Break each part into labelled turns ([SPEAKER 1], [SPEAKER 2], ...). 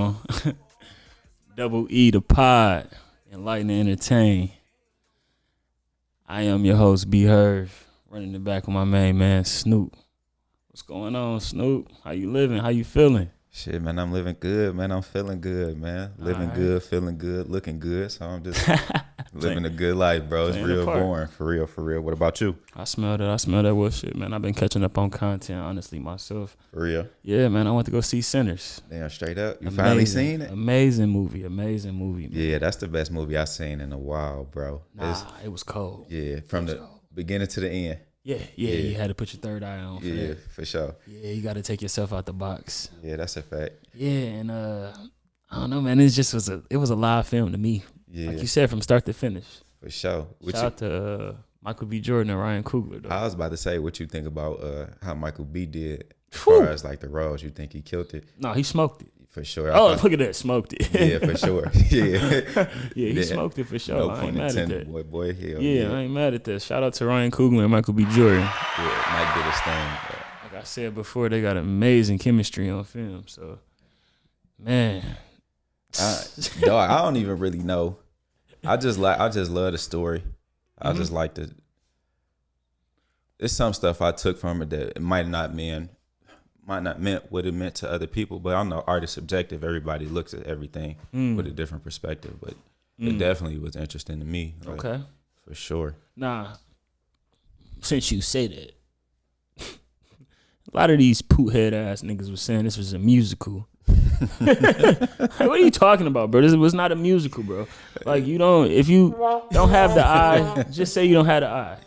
[SPEAKER 1] on? Double E, the pod, Enlightened and Entertain. I am your host, B. Herv, running the back with my main man, Snoop. What's going on, Snoop? How you living? How you feeling?
[SPEAKER 2] Shit, man, I'm living good, man. I'm feeling good, man. Living good, feeling good, looking good. So I'm just living a good life, bro. It's real boring, for real, for real. What about you?
[SPEAKER 1] I smell that wood shit, man. I've been catching up on content, honestly, myself.
[SPEAKER 2] For real?
[SPEAKER 1] Yeah, man, I went to go see Sinners.
[SPEAKER 2] Damn, straight up. You finally seen it?
[SPEAKER 1] Amazing movie, man.
[SPEAKER 2] Yeah, that's the best movie I've seen in a while, bro.
[SPEAKER 1] It was cold.
[SPEAKER 2] Yeah, from the beginning to the end.
[SPEAKER 1] Yeah, you had to put your third eye on.
[SPEAKER 2] Yeah, for sure.
[SPEAKER 1] Yeah, you got to take yourself out the box.
[SPEAKER 2] Yeah, that's a fact.
[SPEAKER 1] Yeah, and I don't know, man. It was a live film to me.
[SPEAKER 2] Yeah,
[SPEAKER 1] like you said, from start to finish.
[SPEAKER 2] For sure.
[SPEAKER 1] Shout out to Michael B. Jordan and Ryan Coogler, though.
[SPEAKER 2] I was about to say, what you think about how Michael B. did as far as like the roles? You think he killed it?
[SPEAKER 1] No, he smoked it.
[SPEAKER 2] For sure.
[SPEAKER 1] Look at that, smoked it.
[SPEAKER 2] Yeah, for sure. Yeah,
[SPEAKER 1] he smoked it for sure.
[SPEAKER 2] No
[SPEAKER 1] I ain't mad at that.
[SPEAKER 2] Boy, hell
[SPEAKER 1] yeah, I ain't mad at that. Shout out to Ryan Coogler and Michael B. Jordan.
[SPEAKER 2] Yeah, Mike did his thing.
[SPEAKER 1] Like I said before, they got amazing chemistry on film. So, man,
[SPEAKER 2] dog, I don't even really know. I just love the story. I just like the. It's some stuff I took from it that it might not meant what it meant to other people, but I know art is subjective. Everybody looks at everything with a different perspective, but it definitely was interesting to me. Like,
[SPEAKER 1] okay,
[SPEAKER 2] for sure.
[SPEAKER 1] Nah, since you say that, a lot of these poot head ass niggas was saying this was a musical. What are you talking about, bro? This was not a musical, bro. Like if you don't have the eye, just say you don't have the eye.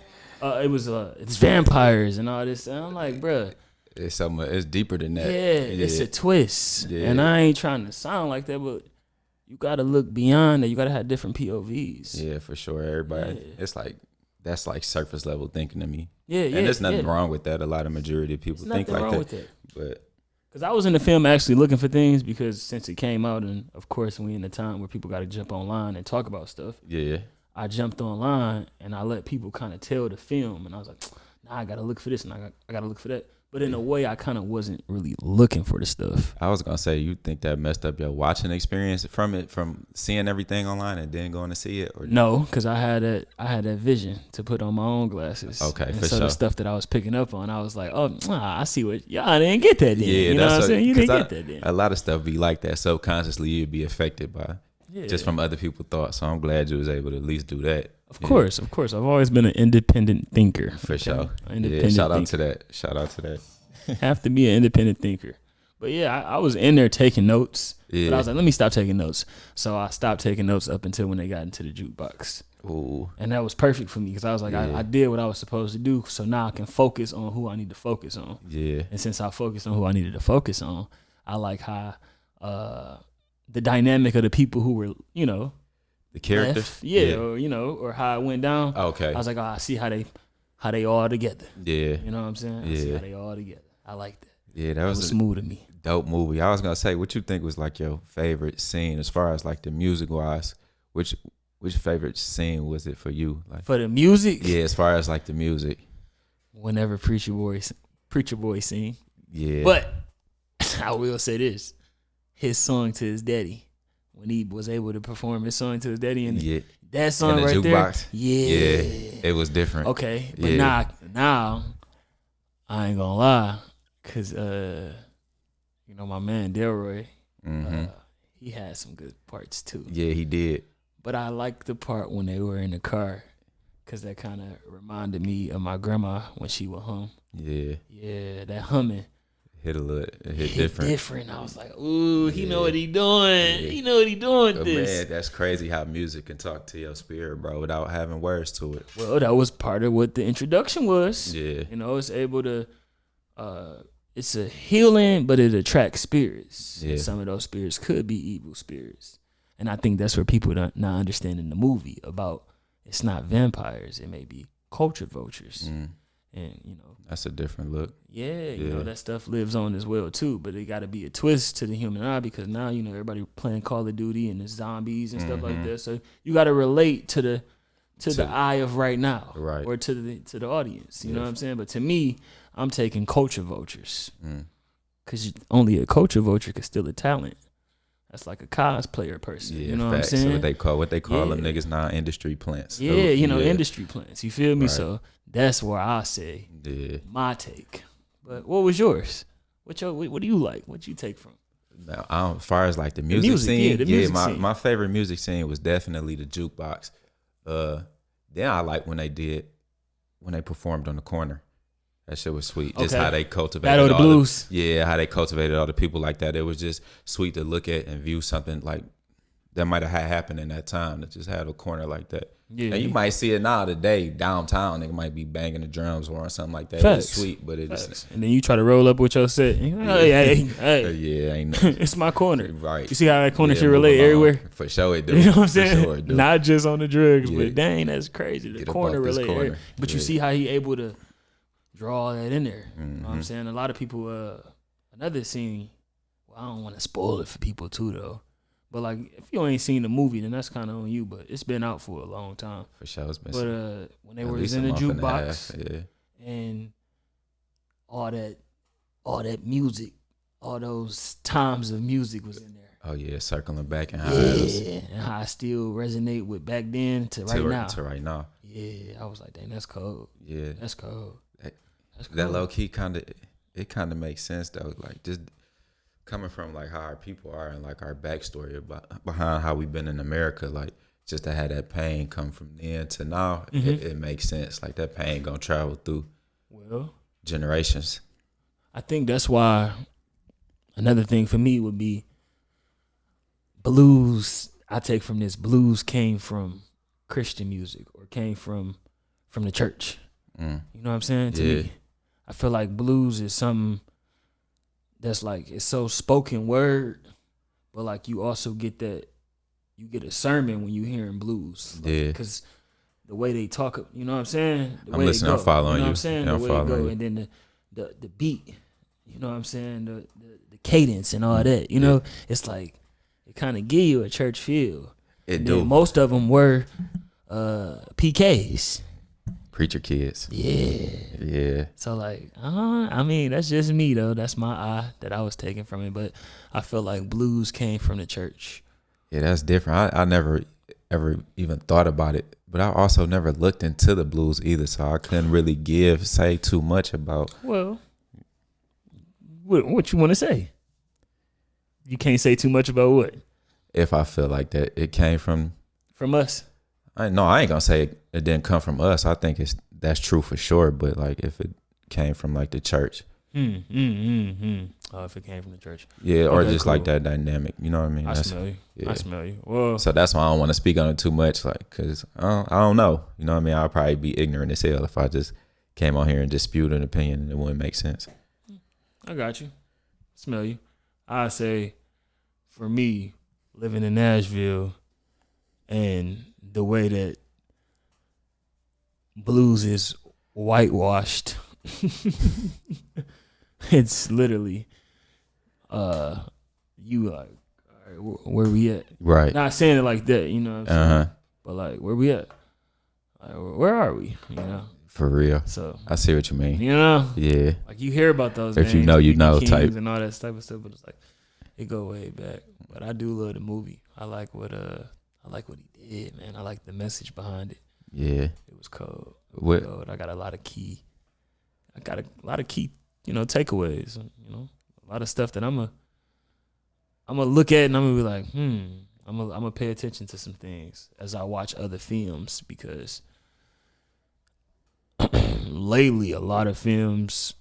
[SPEAKER 1] It's vampires and all this. And I'm like, bro.
[SPEAKER 2] It's deeper than that.
[SPEAKER 1] Yeah, it's a twist.
[SPEAKER 2] Yeah.
[SPEAKER 1] And I ain't trying to sound like that, but you gotta look beyond that. You gotta have different POVs.
[SPEAKER 2] Yeah, for sure. Everybody, it's like that's like surface level thinking to me.
[SPEAKER 1] Yeah.
[SPEAKER 2] And there's nothing wrong with that. A lot of majority of people think like that. With but
[SPEAKER 1] because I was in the film actually looking for things because since it came out, and of course we in a time where people got to jump online and talk about stuff.
[SPEAKER 2] Yeah.
[SPEAKER 1] I jumped online and I let people kind of tell the film, and I was like, nah, I gotta look for this and I gotta look for that. But in a way, I kind of wasn't really looking for the stuff.
[SPEAKER 2] I was gonna say, you think that messed up your watching experience from seeing everything online and then going to see it? Or
[SPEAKER 1] no, because I had that vision to put on my own glasses.
[SPEAKER 2] Okay,
[SPEAKER 1] and
[SPEAKER 2] for
[SPEAKER 1] so
[SPEAKER 2] sure.
[SPEAKER 1] the stuff that I was picking up on, I was like, oh, I see what y'all didn't get that then.
[SPEAKER 2] Yeah,
[SPEAKER 1] you know what I'm saying? You didn't get that then.
[SPEAKER 2] A lot of stuff be like that. Subconsciously, you'd be affected by just from other people's thoughts. So I'm glad you was able to at least do that.
[SPEAKER 1] Of course. I've always been an independent thinker.
[SPEAKER 2] For sure.
[SPEAKER 1] Shout
[SPEAKER 2] out to that.
[SPEAKER 1] Have to be an independent thinker. But yeah, I was in there taking notes.
[SPEAKER 2] Yeah.
[SPEAKER 1] But I was like, let me stop taking notes. So I stopped taking notes up until when they got into the jukebox.
[SPEAKER 2] Ooh.
[SPEAKER 1] And that was perfect for me because I was like, I did what I was supposed to do. So now I can focus on who I need to focus on.
[SPEAKER 2] Yeah.
[SPEAKER 1] And since I focused on who I needed to focus on, I like how the dynamic of the people who were,
[SPEAKER 2] the characters.
[SPEAKER 1] left, or how it went down.
[SPEAKER 2] Okay.
[SPEAKER 1] I was like, I see how they all together.
[SPEAKER 2] Yeah.
[SPEAKER 1] You know what I'm saying? I see how they all together. I like that.
[SPEAKER 2] Yeah, that was
[SPEAKER 1] smooth to me.
[SPEAKER 2] Dope movie. I was gonna say, what you think was like your favorite scene as far as like the music wise? Which favorite scene was it for you? Like
[SPEAKER 1] for the music?
[SPEAKER 2] Yeah, as far as like the music.
[SPEAKER 1] Whenever Preacher Boy sing.
[SPEAKER 2] Yeah.
[SPEAKER 1] But I will say this: his song to his daddy, when he was able to perform his song to his daddy, and that song
[SPEAKER 2] in the
[SPEAKER 1] right
[SPEAKER 2] jukebox.
[SPEAKER 1] there, yeah,
[SPEAKER 2] it was different.
[SPEAKER 1] Okay, but now I ain't gonna lie, cause my man Delroy, he had some good parts too.
[SPEAKER 2] Yeah, he did.
[SPEAKER 1] But I like the part when they were in the car, cause that kind of reminded me of my grandma when she would hum. Yeah, that humming.
[SPEAKER 2] Hit different.
[SPEAKER 1] I was like, ooh, he know what he doing. He know what he doing with this.
[SPEAKER 2] Man, that's crazy how music can talk to your spirit, bro, without having words to it.
[SPEAKER 1] Well, that was part of what the introduction was.
[SPEAKER 2] Yeah.
[SPEAKER 1] It's able to, it's a healing, but it attracts spirits.
[SPEAKER 2] Yeah.
[SPEAKER 1] Some of those spirits could be evil spirits. And I think that's where people are not understanding the movie about it's not vampires. It may be culture vultures. And,
[SPEAKER 2] that's a different look.
[SPEAKER 1] Yeah, that stuff lives on as well, too. But it got to be a twist to the human eye because now, everybody playing Call of Duty and the zombies and stuff like that. So you got to relate to the eye of right now.
[SPEAKER 2] Right.
[SPEAKER 1] Or to the audience. You know what I'm saying? But to me, I'm taking culture vultures. Because only a culture vulture could steal a talent. That's like a cosplayer person.
[SPEAKER 2] Yeah,
[SPEAKER 1] You know
[SPEAKER 2] facts.
[SPEAKER 1] what I'm saying?
[SPEAKER 2] So what they call them niggas non-industry plants.
[SPEAKER 1] Yeah, industry plants. You feel me?
[SPEAKER 2] Right.
[SPEAKER 1] So that's where I say my take. But what was yours? What do you like? What you take from?
[SPEAKER 2] Now, as far as like the music scene,
[SPEAKER 1] the music scene.
[SPEAKER 2] my favorite music scene was definitely the jukebox. Then I like when they performed on the corner. That shit was sweet. Just how they cultivated
[SPEAKER 1] Battle of the Blues.
[SPEAKER 2] How they cultivated all the people like that. It was just sweet to look at and view something like that might have happened in that time. That just had a corner like that. Yeah. And you might see it now today downtown. They might be banging the drums or something like that.
[SPEAKER 1] Facts.
[SPEAKER 2] It's sweet, but it's
[SPEAKER 1] and then you try to roll up with your set. Hey.
[SPEAKER 2] Yeah, ain't
[SPEAKER 1] it's my corner.
[SPEAKER 2] Right.
[SPEAKER 1] You see how that corner should relate everywhere?
[SPEAKER 2] For sure it do.
[SPEAKER 1] You know what I'm saying?
[SPEAKER 2] For sure it do.
[SPEAKER 1] Not just on the drugs, but dang, that's crazy. The corner relate everywhere. But you see how he able to draw all that in there. You know what I'm saying? A lot of people, another scene, well, I don't want to spoil it for people too, though. But, like, if you ain't seen the movie, then that's kind of on you. But it's been out for a long time.
[SPEAKER 2] For sure. It's been
[SPEAKER 1] when they was in the jukebox and all that music, all those times of music was in there.
[SPEAKER 2] Oh, yeah, circling back and how
[SPEAKER 1] and how I still resonate with back then to right now. Yeah, I was like, dang, that's cold.
[SPEAKER 2] Yeah.
[SPEAKER 1] That's cold.
[SPEAKER 2] That low key kind of makes sense though. Like just coming from like how our people are and like our backstory behind how we've been in America, like just to have that pain come from then to now, it makes sense. Like that pain gonna travel through generations.
[SPEAKER 1] I think that's why another thing for me would be blues. I take from this, blues came from Christian music or came from the church. You know what I'm saying? To me, I feel like blues is something that's like, it's so spoken word, but like you also get a sermon when you hearing blues. Like, because the way they talk, you know what I'm saying? The way
[SPEAKER 2] I'm listening, I'm following you.
[SPEAKER 1] You know what I'm saying? The way it go, and then the beat, you know what I'm saying? The cadence and all that, you know? It's like, it kind of give you a church feel.
[SPEAKER 2] It do.
[SPEAKER 1] Most of them were PKs.
[SPEAKER 2] Preacher kids. Yeah.
[SPEAKER 1] So like, I mean, that's just me though. That's my eye that I was taking from it. But I feel like blues came from the church.
[SPEAKER 2] Yeah, that's different. I never ever even thought about it, but I also never looked into the blues either. So I couldn't really say too much about.
[SPEAKER 1] Well, what you want to say? You can't say too much about what?
[SPEAKER 2] If I feel like that it came from
[SPEAKER 1] us.
[SPEAKER 2] I ain't gonna say it didn't come from us. I think that's true for sure. But like if it came from like the church,
[SPEAKER 1] Oh, if it came from the church,
[SPEAKER 2] or just cool. Like that dynamic, you know what I mean?
[SPEAKER 1] I smell you. I smell you. Well,
[SPEAKER 2] so that's why I don't want to speak on it too much, like, cause I don't know. You know what I mean? I'll probably be ignorant as hell if I just came on here and just spewed an opinion and it wouldn't make sense.
[SPEAKER 1] I got you. Smell you. I say, for me, living in Nashville and the way that blues is whitewashed, it's literally, you like, all right, where we at?
[SPEAKER 2] Right.
[SPEAKER 1] Not saying it like that, you know what I'm saying? But like, where we at? Like, where are we? You know?
[SPEAKER 2] For real.
[SPEAKER 1] So
[SPEAKER 2] I see what you mean.
[SPEAKER 1] You know?
[SPEAKER 2] Yeah.
[SPEAKER 1] Like you hear about those
[SPEAKER 2] if
[SPEAKER 1] names,
[SPEAKER 2] you know, you know type.
[SPEAKER 1] And all that type of stuff, but it's like, it go way back. But I do love the movie. I like what he did, man. I like the message behind it.
[SPEAKER 2] Yeah.
[SPEAKER 1] It was cold.
[SPEAKER 2] What?
[SPEAKER 1] Cold. I got a lot of key, takeaways. You know, a lot of stuff that I'm gonna look at and I'm gonna be like, I'm gonna pay attention to some things as I watch other films, because lately a lot of films,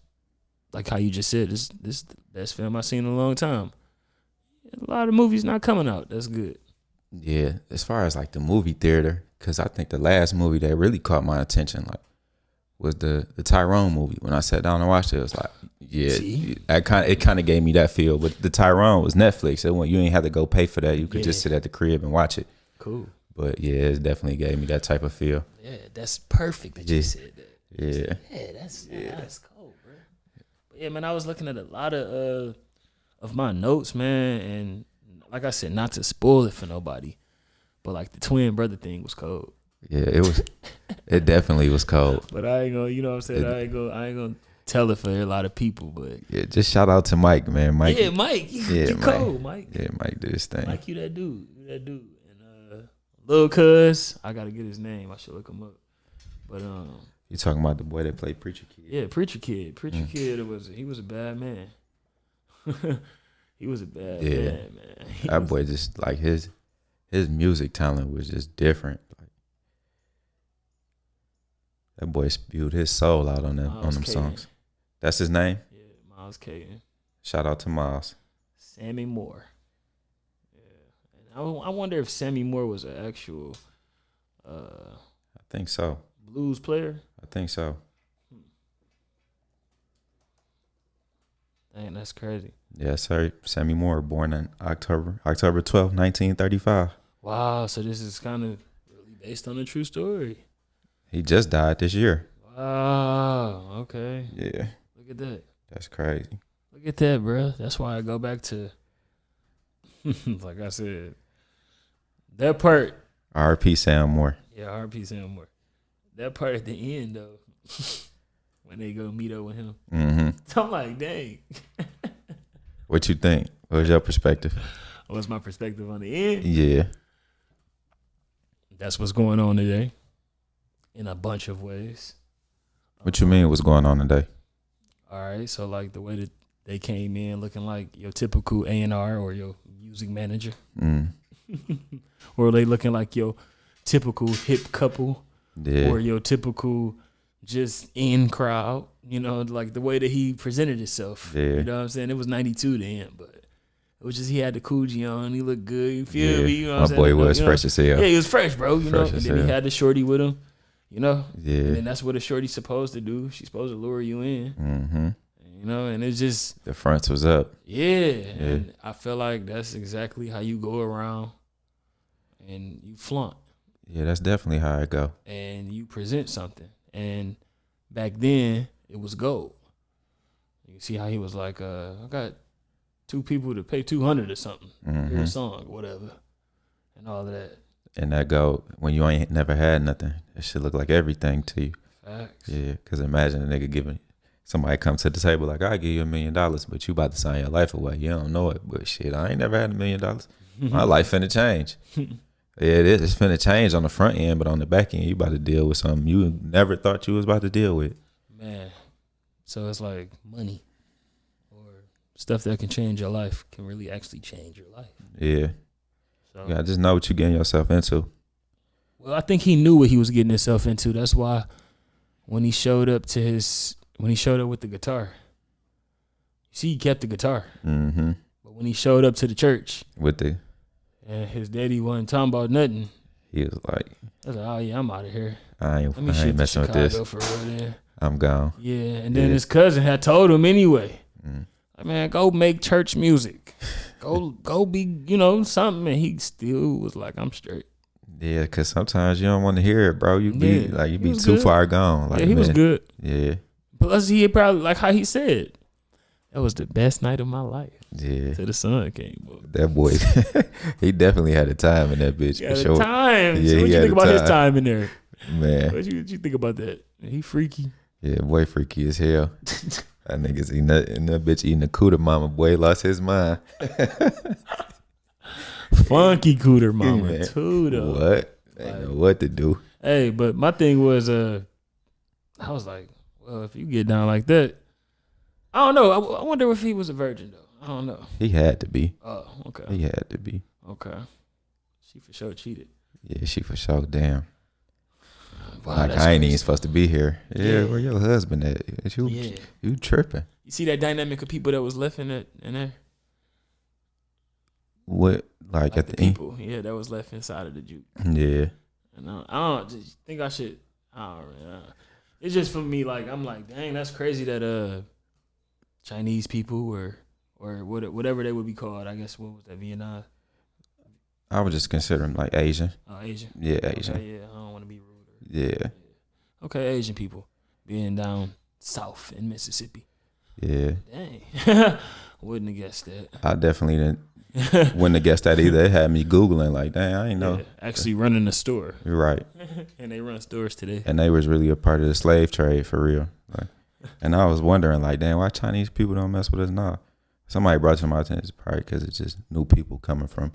[SPEAKER 1] like how you just said, this the best film I've seen in a long time. A lot of movies not coming out. That's good.
[SPEAKER 2] Yeah, as far as like the movie theater, because I think the last movie that really caught my attention was the Tyrone movie. When I sat down and watched it, it was like, it kind of gave me that feel. But the Tyrone was Netflix. You ain't have to go pay for that. You could just sit at the crib and watch it.
[SPEAKER 1] Cool.
[SPEAKER 2] But yeah, it definitely gave me that type of feel.
[SPEAKER 1] Yeah, that's perfect that you said that.
[SPEAKER 2] Yeah.
[SPEAKER 1] That's cool, bro. But yeah, man, I was looking at a lot of my notes, man, and like I said, not to spoil it for nobody, but like the twin brother thing was cold.
[SPEAKER 2] Yeah, it was. It definitely was cold.
[SPEAKER 1] But I ain't gonna, you know what I'm saying? I ain't gonna tell it for a lot of people, but
[SPEAKER 2] Yeah, just shout out to Mike, man. Mike.
[SPEAKER 1] yeah, Mike, you cold, Mike.
[SPEAKER 2] Yeah, Mike did his thing.
[SPEAKER 1] Mike, you that dude, and Lil Cuz, I gotta get his name. I should look him up. But
[SPEAKER 2] You talking about the boy that played Preacher Kid?
[SPEAKER 1] yeah, Preacher Kid. Preacher Kid he was a bad man. He was a bad man.
[SPEAKER 2] That boy just like his music talent was just different. Like, that boy spewed his soul out on them songs. That's his name?
[SPEAKER 1] Yeah, Miles Caden.
[SPEAKER 2] Shout out to Miles.
[SPEAKER 1] Sammy Moore. Yeah. And I wonder if Sammy Moore was an actual
[SPEAKER 2] I think so.
[SPEAKER 1] blues player.
[SPEAKER 2] I think so.
[SPEAKER 1] Dang, that's crazy.
[SPEAKER 2] Yeah, sir. Sammy Moore, born in October 12th, 1935.
[SPEAKER 1] Wow, so this is kind of really based on a true story.
[SPEAKER 2] He just died this year.
[SPEAKER 1] Wow, okay.
[SPEAKER 2] Yeah.
[SPEAKER 1] Look at that.
[SPEAKER 2] That's crazy.
[SPEAKER 1] Look at that, bro. That's why I go back to, like I said, that part.
[SPEAKER 2] R.P. Sam Moore.
[SPEAKER 1] Yeah, R.P. Sam Moore. That part at the end, though, when they go meet up with him.
[SPEAKER 2] Mm-hmm.
[SPEAKER 1] I'm like, dang.
[SPEAKER 2] What you think? What's your perspective?
[SPEAKER 1] What's my perspective on the end?
[SPEAKER 2] Yeah.
[SPEAKER 1] That's what's going on today in a bunch of ways.
[SPEAKER 2] What you mean what's going on today?
[SPEAKER 1] All right, so like the way that they came in looking like your typical A&R or your music manager. Or they looking like your typical hip couple.
[SPEAKER 2] Yeah.
[SPEAKER 1] Or your typical just in crowd. You know, like the way that he presented himself.
[SPEAKER 2] Yeah.
[SPEAKER 1] You know what I'm saying? It was 92 then, but it was just he had the Coogee on. He looked good. You feel me? You know what I'm
[SPEAKER 2] My
[SPEAKER 1] saying?
[SPEAKER 2] boy was fresh as hell.
[SPEAKER 1] Yeah, he was fresh, bro. You know,
[SPEAKER 2] Fresh
[SPEAKER 1] and
[SPEAKER 2] as
[SPEAKER 1] then he
[SPEAKER 2] hell.
[SPEAKER 1] had the shorty with him. You know?
[SPEAKER 2] Yeah.
[SPEAKER 1] And then that's what a shorty's supposed to do. She's supposed to lure you in.
[SPEAKER 2] Mm-hmm.
[SPEAKER 1] You know, and it's just
[SPEAKER 2] The fronts was up.
[SPEAKER 1] yeah. And I feel like that's exactly how you go around and you flaunt
[SPEAKER 2] Yeah, that's definitely how it go.
[SPEAKER 1] and you present something. And back then it was gold. You see how he was like, I got 2 people to pay $200 or something. Hear a song, whatever. And all of that.
[SPEAKER 2] And that go when you ain't never had nothing. That shit look like everything to you.
[SPEAKER 1] Facts.
[SPEAKER 2] Yeah, because imagine a nigga giving somebody come to the table like, I'll give you $1 million, but you about to sign your life away. You don't know it, but shit, I ain't never had $1 million. My life finna change. Yeah, it is. It's finna change on the front end, but on the back end, you about to deal with something you never thought you was about to deal with.
[SPEAKER 1] Man. So it's like money or stuff that can change your life can really actually change your life.
[SPEAKER 2] Yeah.
[SPEAKER 1] So,
[SPEAKER 2] You gotta just know what you getting yourself into.
[SPEAKER 1] well, I think he knew what he was getting himself into. That's why when he showed up with the guitar, you see, he kept the guitar.
[SPEAKER 2] Mm-hmm.
[SPEAKER 1] But when he showed up to the church,
[SPEAKER 2] And
[SPEAKER 1] his daddy wasn't talking about nothing.
[SPEAKER 2] he was like,
[SPEAKER 1] I was like, oh yeah, I'm out of here.
[SPEAKER 2] I
[SPEAKER 1] Let me
[SPEAKER 2] ain't
[SPEAKER 1] shoot to
[SPEAKER 2] messing with
[SPEAKER 1] Chicago
[SPEAKER 2] this.
[SPEAKER 1] for real then.
[SPEAKER 2] I'm gone.
[SPEAKER 1] Yeah, and then
[SPEAKER 2] Yeah.
[SPEAKER 1] his cousin had told him anyway.
[SPEAKER 2] Mm.
[SPEAKER 1] Like, man, go make church music. Go be, something. And he still was like, I'm straight.
[SPEAKER 2] Yeah, because sometimes you don't want to hear it, bro. You be
[SPEAKER 1] Yeah, he
[SPEAKER 2] be
[SPEAKER 1] was
[SPEAKER 2] too
[SPEAKER 1] good.
[SPEAKER 2] far gone. Like,
[SPEAKER 1] Yeah, he was
[SPEAKER 2] man,
[SPEAKER 1] good.
[SPEAKER 2] Yeah,
[SPEAKER 1] Plus, he had probably, like how he said, that was the best night of my life.
[SPEAKER 2] yeah.
[SPEAKER 1] Till the sun came up.
[SPEAKER 2] That boy, he definitely had a time in that bitch for sure.
[SPEAKER 1] Time.
[SPEAKER 2] Yeah,
[SPEAKER 1] So what
[SPEAKER 2] he
[SPEAKER 1] you
[SPEAKER 2] had
[SPEAKER 1] think
[SPEAKER 2] a
[SPEAKER 1] about his
[SPEAKER 2] time.
[SPEAKER 1] time in there?
[SPEAKER 2] Man,
[SPEAKER 1] What you think about that? He freaky.
[SPEAKER 2] yeah, boy, freaky as hell. That nigga's eating that, and that bitch eating a cooter mama. Boy, lost his mind.
[SPEAKER 1] Funky cooter mama
[SPEAKER 2] Man,
[SPEAKER 1] too though.
[SPEAKER 2] What? Ain't know what to do.
[SPEAKER 1] Hey, but my thing was, I was like, well, if you get down like that, I don't know. I wonder if he was a virgin though. I don't know.
[SPEAKER 2] He had to be.
[SPEAKER 1] Oh, okay.
[SPEAKER 2] He had to be.
[SPEAKER 1] Okay. She for sure cheated.
[SPEAKER 2] Yeah, she for sure. Damn.
[SPEAKER 1] Wow,
[SPEAKER 2] Like
[SPEAKER 1] that's
[SPEAKER 2] I ain't
[SPEAKER 1] crazy.
[SPEAKER 2] even supposed to be here. Yeah,
[SPEAKER 1] Yeah.
[SPEAKER 2] where your husband at? You,
[SPEAKER 1] Yeah.
[SPEAKER 2] you tripping?
[SPEAKER 1] You see that dynamic of people that was left in there?
[SPEAKER 2] What? Like
[SPEAKER 1] Like
[SPEAKER 2] at
[SPEAKER 1] the
[SPEAKER 2] the end?
[SPEAKER 1] people, yeah, that was left inside of the juke.
[SPEAKER 2] Yeah.
[SPEAKER 1] And I don't just think I should. I don't really. It's just for me. Like I'm like, dang, that's crazy that Chinese people or whatever they would be called. I guess what was that, Vietnam?
[SPEAKER 2] I would just consider him like Asian.
[SPEAKER 1] Oh, Asian.
[SPEAKER 2] Yeah, Asian.
[SPEAKER 1] Okay, yeah, I don't want to be rude.
[SPEAKER 2] Yeah.
[SPEAKER 1] Okay, Asian people being down south in Mississippi.
[SPEAKER 2] Yeah.
[SPEAKER 1] Dang, wouldn't have guessed that.
[SPEAKER 2] I definitely wouldn't have guessed that either. It had me Googling like, dang, I ain't know.
[SPEAKER 1] Yeah, actually running a store,
[SPEAKER 2] You're right.
[SPEAKER 1] and they run stores today.
[SPEAKER 2] And they was really a part of the slave trade for real. Like, And I was wondering, like, damn, why Chinese people don't mess with us now? Somebody brought it to my attention, probably because it's just new people coming from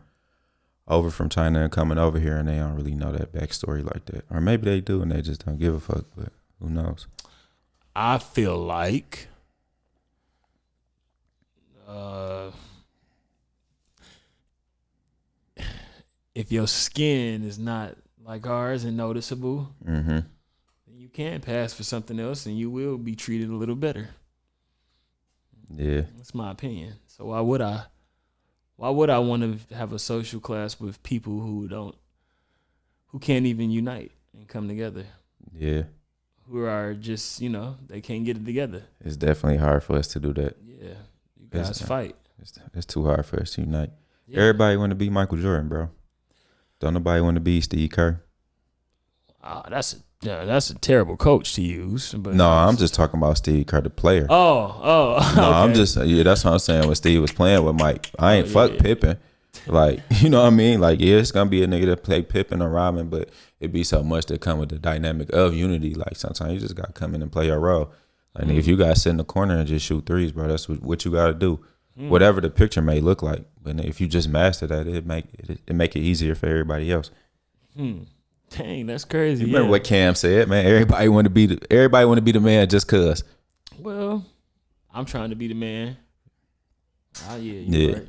[SPEAKER 2] China and coming over here, and they don't really know that backstory like that. Or maybe they do, and they just don't give a fuck, but who knows?
[SPEAKER 1] I feel like if your skin is not like ours and noticeable, then you can pass for something else and you will be treated a little better.
[SPEAKER 2] Yeah.
[SPEAKER 1] That's my opinion. So why would I want to have a social class with people who can't even unite and come together?
[SPEAKER 2] Yeah.
[SPEAKER 1] Who are just, they can't get it together.
[SPEAKER 2] It's definitely hard for us to do that.
[SPEAKER 1] Yeah. You guys fight.
[SPEAKER 2] It's too hard for us to unite.
[SPEAKER 1] Yeah.
[SPEAKER 2] Everybody want to be Michael Jordan, bro. Don't nobody want to be Steve Kerr.
[SPEAKER 1] That's a terrible coach to use. But
[SPEAKER 2] No, I'm just talking about Steve Kerr, the player.
[SPEAKER 1] Oh.
[SPEAKER 2] No,
[SPEAKER 1] okay.
[SPEAKER 2] I'm just that's what I'm saying. When Steve was playing with Mike, I ain't fuck Pippen. Like, you know what I mean? Like, yeah, it's gonna be a nigga that play Pippen or Robin, but it be so much that come with the dynamic of unity. Like, sometimes you just gotta come in and play your role. Like, if you gotta sit in the corner and just shoot threes, bro, that's what you gotta do. Whatever the picture may look like, but if you just master that, it make it easier for everybody else.
[SPEAKER 1] Dang, that's crazy.
[SPEAKER 2] You remember what Cam said, man? Everybody want to be the man just cause.
[SPEAKER 1] Well, I'm trying to be the man. Yeah.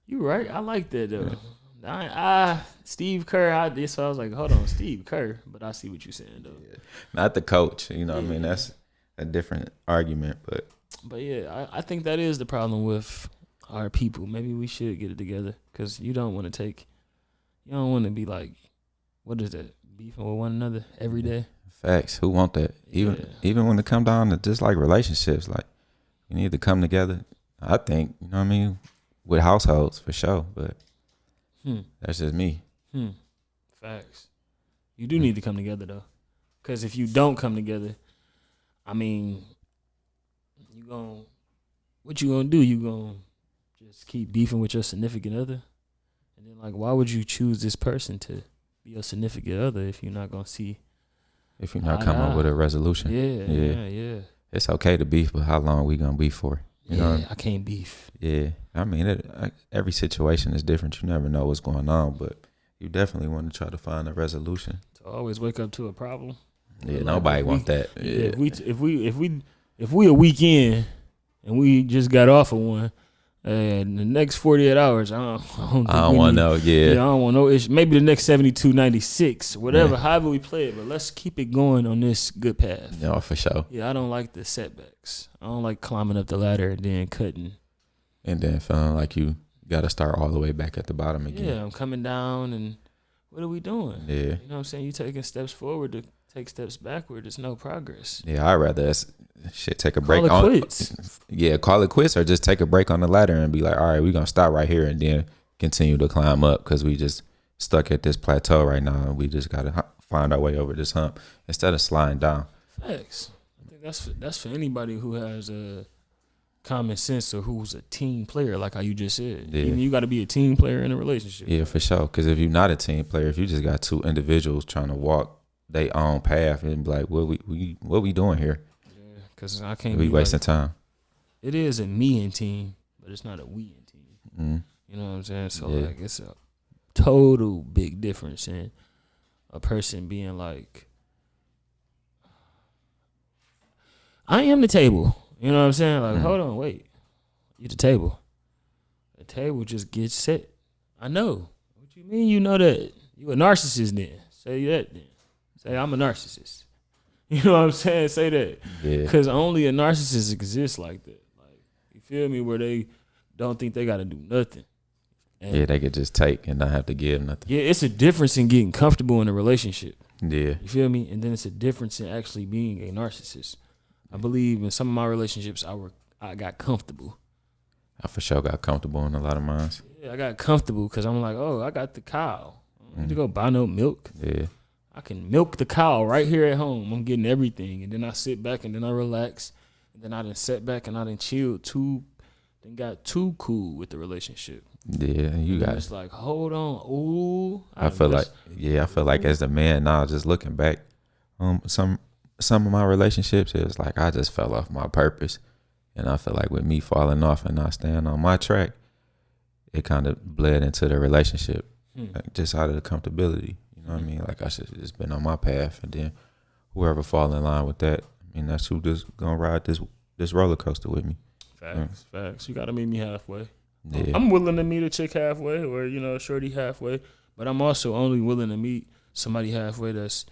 [SPEAKER 1] You right. I like that though. Steve Kerr. So I was like, hold on, Steve Kerr. But I see what you're saying though.
[SPEAKER 2] Yeah. Not the coach. You know what I mean? That's a different argument, but
[SPEAKER 1] yeah, I think that is the problem with our people. Maybe we should get it together because you don't want to be like, what is that? Beefing with one another every day.
[SPEAKER 2] Facts. Who want that? Even when it come down to just like relationships, like you need to come together. I think, you know what I mean, with households for sure, but that's just me.
[SPEAKER 1] Facts. You do need to come together though, because if you don't come together, I mean, what you gonna do? You gonna just keep beefing with your significant other, and then like, why would you choose this person to be your significant other if you're not gonna see?
[SPEAKER 2] If you're not coming up with a resolution,
[SPEAKER 1] yeah.
[SPEAKER 2] It's okay to beef, but how long we gonna beef for? You know?
[SPEAKER 1] I can't beef.
[SPEAKER 2] Yeah, I mean, every situation is different. You never know what's going on, but you definitely want to try to find a resolution.
[SPEAKER 1] To always wake up to a problem.
[SPEAKER 2] Yeah, like nobody want that. Yeah.
[SPEAKER 1] If we a weekend and we just got off of one, and the next 48 hours, I don't want to know. Yeah, I don't want no issue. Maybe the next 72, 96, whatever, however we play it, but let's keep it going on this good path.
[SPEAKER 2] Yeah, for sure.
[SPEAKER 1] Yeah, I don't like the setbacks. I don't like climbing up the ladder and then cutting.
[SPEAKER 2] And then feeling like you got to start all the way back at the bottom again.
[SPEAKER 1] Yeah, I'm coming down, and what are we doing?
[SPEAKER 2] Yeah.
[SPEAKER 1] You know what I'm saying? You taking steps forward to take steps backward. There's no progress.
[SPEAKER 2] Yeah, I'd rather take a break.
[SPEAKER 1] Call it quits.
[SPEAKER 2] Yeah, call it quits or just take a break on the ladder and be like, all right, we're going to stop right here and then continue to climb up because we just stuck at this plateau right now and we just got to find our way over this hump instead of sliding down.
[SPEAKER 1] Facts. I think that's for anybody who has a common sense or who's a team player, like how you just said.
[SPEAKER 2] Yeah.
[SPEAKER 1] You got to be a team player in a relationship.
[SPEAKER 2] Yeah, for sure. Because if you're not a team player, if you just got two individuals trying to walk their own path and be like, what we doing here?
[SPEAKER 1] Yeah, because I can't
[SPEAKER 2] be wasting time.
[SPEAKER 1] It is a me and team, but it's not a we and team.
[SPEAKER 2] Mm.
[SPEAKER 1] You know what I'm saying? So like, it's a total big difference in a person being like, I am the table. You know what I'm saying? Like, hold on, wait. You the table. The table just gets set. I know. What you mean you know that? You a narcissist then. Say that then. Say I'm a narcissist. You know what I'm saying? Say that.
[SPEAKER 2] Yeah.
[SPEAKER 1] Because only a narcissist exists like that. Like, you feel me? Where they don't think they got to do nothing. And
[SPEAKER 2] yeah, they could just take and not have to give nothing.
[SPEAKER 1] Yeah, it's a difference in getting comfortable in a relationship.
[SPEAKER 2] Yeah.
[SPEAKER 1] You feel me? And then it's a difference in actually being a narcissist. I believe in some of my relationships, I got comfortable.
[SPEAKER 2] I for sure got comfortable in a lot of mine.
[SPEAKER 1] Yeah, I got comfortable because I'm like, oh, I got the cow. I don't need to go buy no milk.
[SPEAKER 2] Yeah.
[SPEAKER 1] I can milk the cow right here at home. I'm getting everything. And then I sit back and then I relax. And then I done sat back and I done chilled then got too cool with the relationship.
[SPEAKER 2] Yeah, you got
[SPEAKER 1] it's like, hold on. Ooh.
[SPEAKER 2] I feel like as the man now, just looking back, some some of my relationships, it was like I just fell off my purpose. And I feel like with me falling off and not staying on my track, it kind of bled into the relationship, like just out of the comfortability. You know what I mean? Like I should have just been on my path, and then whoever fall in line with that, I mean, that's who just gonna ride this roller coaster with me.
[SPEAKER 1] Facts. You gotta meet me halfway.
[SPEAKER 2] Yeah.
[SPEAKER 1] I'm willing to meet a chick halfway, or a shorty halfway, but I'm also only willing to meet somebody halfway that's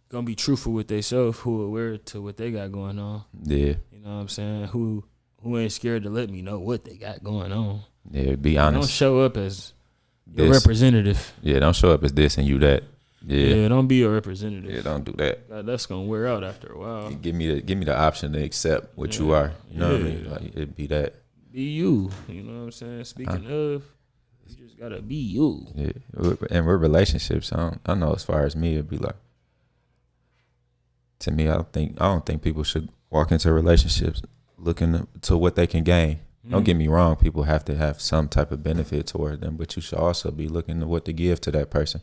[SPEAKER 1] gonna be truthful with themselves, who aware to what they got going on.
[SPEAKER 2] Yeah.
[SPEAKER 1] You know what I'm saying? Who ain't scared to let me know what they got going on.
[SPEAKER 2] Yeah, be honest.
[SPEAKER 1] Don't show up as your representative.
[SPEAKER 2] Yeah, don't show up as this and you that. Yeah,
[SPEAKER 1] don't be a representative.
[SPEAKER 2] Yeah, don't do that.
[SPEAKER 1] That's gonna wear out after a while.
[SPEAKER 2] Give me the option to accept what you are. You know what I mean? Like, it'd be that.
[SPEAKER 1] Be you. You know what I'm saying? Speaking of, you just gotta be you.
[SPEAKER 2] Yeah, and with relationships, I know as far as me, it'd be like, to me, I don't think people should walk into relationships looking to what they can gain. Don't get me wrong, people have to have some type of benefit toward them, but you should also be looking to what to give to that person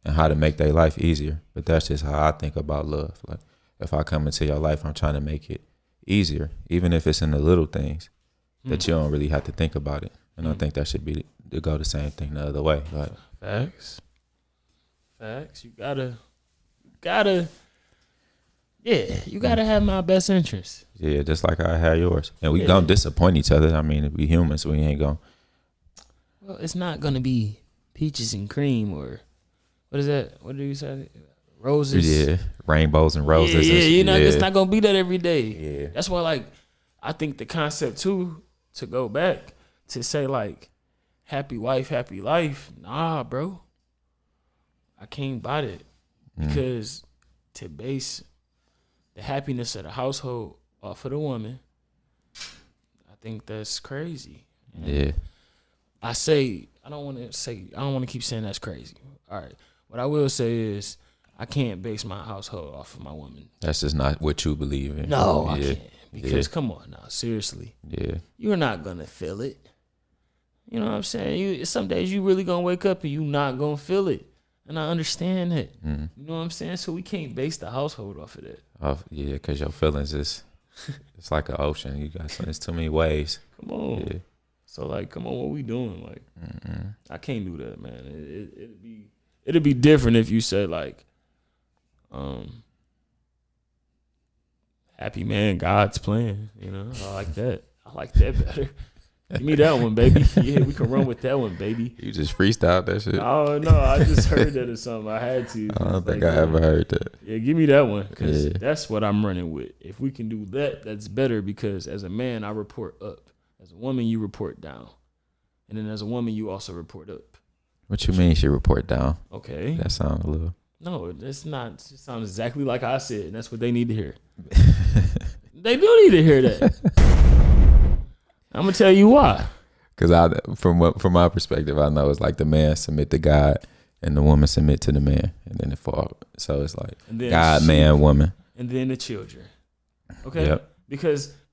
[SPEAKER 2] and how to make their life easier. But that's just how I think about love. Like, if I come into your life, I'm trying to make it easier, even if it's in the little things that you don't really have to think about it. And I think that should be to go the same thing the other way. Like,
[SPEAKER 1] Facts. You gotta. Yeah, you gotta have my best interest.
[SPEAKER 2] Yeah, just like I had yours. And we gonna disappoint each other. I mean, we humans, we ain't gonna.
[SPEAKER 1] Well, it's not gonna be peaches and cream or what is that? What do you say? Roses.
[SPEAKER 2] Yeah, rainbows and roses.
[SPEAKER 1] Yeah, it's not gonna be that every day.
[SPEAKER 2] Yeah.
[SPEAKER 1] That's why, like, I think the concept too, to go back to say like, happy wife, happy life. Nah, bro, I can't buy that because to base the happiness of the household off of the woman, I think that's crazy.
[SPEAKER 2] Yeah.
[SPEAKER 1] I don't want to keep saying that's crazy. All right. What I will say is I can't base my household off of my woman.
[SPEAKER 2] That's just not what you believe in.
[SPEAKER 1] No, I can't. Because come on now, seriously.
[SPEAKER 2] Yeah.
[SPEAKER 1] You're not going to feel it. You know what I'm saying? Some days you really going to wake up and you not going to feel it. And I understand that. You know what I'm saying? So we can't base the household off of that.
[SPEAKER 2] Yeah, because your feelings is, it's like an ocean. You got there's too many waves.
[SPEAKER 1] Come on.
[SPEAKER 2] Yeah.
[SPEAKER 1] So like, come on, what we doing? Like, I can't do that, man. It'd be different if you said like, happy man, God's plan. You know, I like that. I like that better. Give me that one, baby. Yeah, we can run with that one, baby.
[SPEAKER 2] You just freestyled that shit.
[SPEAKER 1] Oh no, I just heard that or something. I had to.
[SPEAKER 2] I don't think I ever heard that.
[SPEAKER 1] Yeah, give me that one because that's what I'm running with. If we can do that, that's better because as a man, I report up. As a woman, you report down, and then as a woman, you also report up.
[SPEAKER 2] What you mean she report down?
[SPEAKER 1] Okay,
[SPEAKER 2] that sounds a little.
[SPEAKER 1] No, it's not. It sounds exactly like I said, and that's what they need to hear. They do need to hear that. I'm gonna tell you why.
[SPEAKER 2] Because from my perspective, I know it's like the man submit to God and the woman submit to the man, and then it fall. So it's like God, man, woman,
[SPEAKER 1] and then the children. Okay. Yep.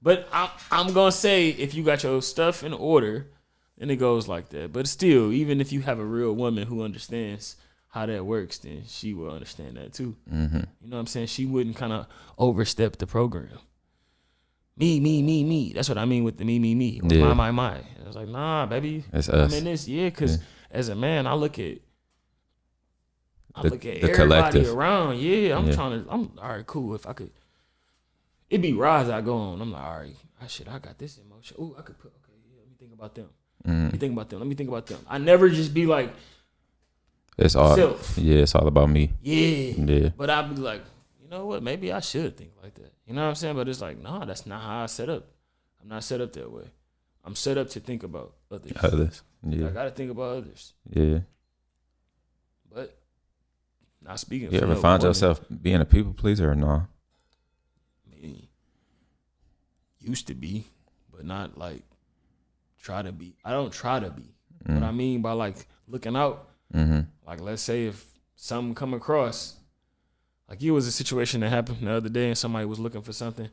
[SPEAKER 1] But I'm gonna say if you got your stuff in order, then it goes like that. But still, even if you have a real woman who understands how that works, then she will understand that too. You know what I'm saying? She wouldn't kind of overstep the program. Me. That's what I mean with the me. Or my. I was like, nah, baby.
[SPEAKER 2] It's us.
[SPEAKER 1] I mean this, because as a man, I look at
[SPEAKER 2] the
[SPEAKER 1] everybody
[SPEAKER 2] collective
[SPEAKER 1] around. Yeah, I'm all right, cool. If I could, it'd be rides I go on. I'm like, all right, I got this emotion. Oh, I could put, okay, yeah, let me think about them. Let me think about them. I never just be like,
[SPEAKER 2] it's all
[SPEAKER 1] self.
[SPEAKER 2] Yeah, it's all about me.
[SPEAKER 1] Yeah. But I'd be like, you know what? Maybe I should think like that. You know what I'm saying? But it's like, nah, that's not how I set up. I'm not set up that way. I'm set up to think about others. Yeah. I gotta think about others.
[SPEAKER 2] Yeah.
[SPEAKER 1] But not speaking.
[SPEAKER 2] You ever find yourself being a people pleaser or no?
[SPEAKER 1] I mean, used to be, but not like try to be. I don't try to be. What I mean by like looking out. Like let's say if something come across. Like it was a situation that happened the other day and somebody was looking for something,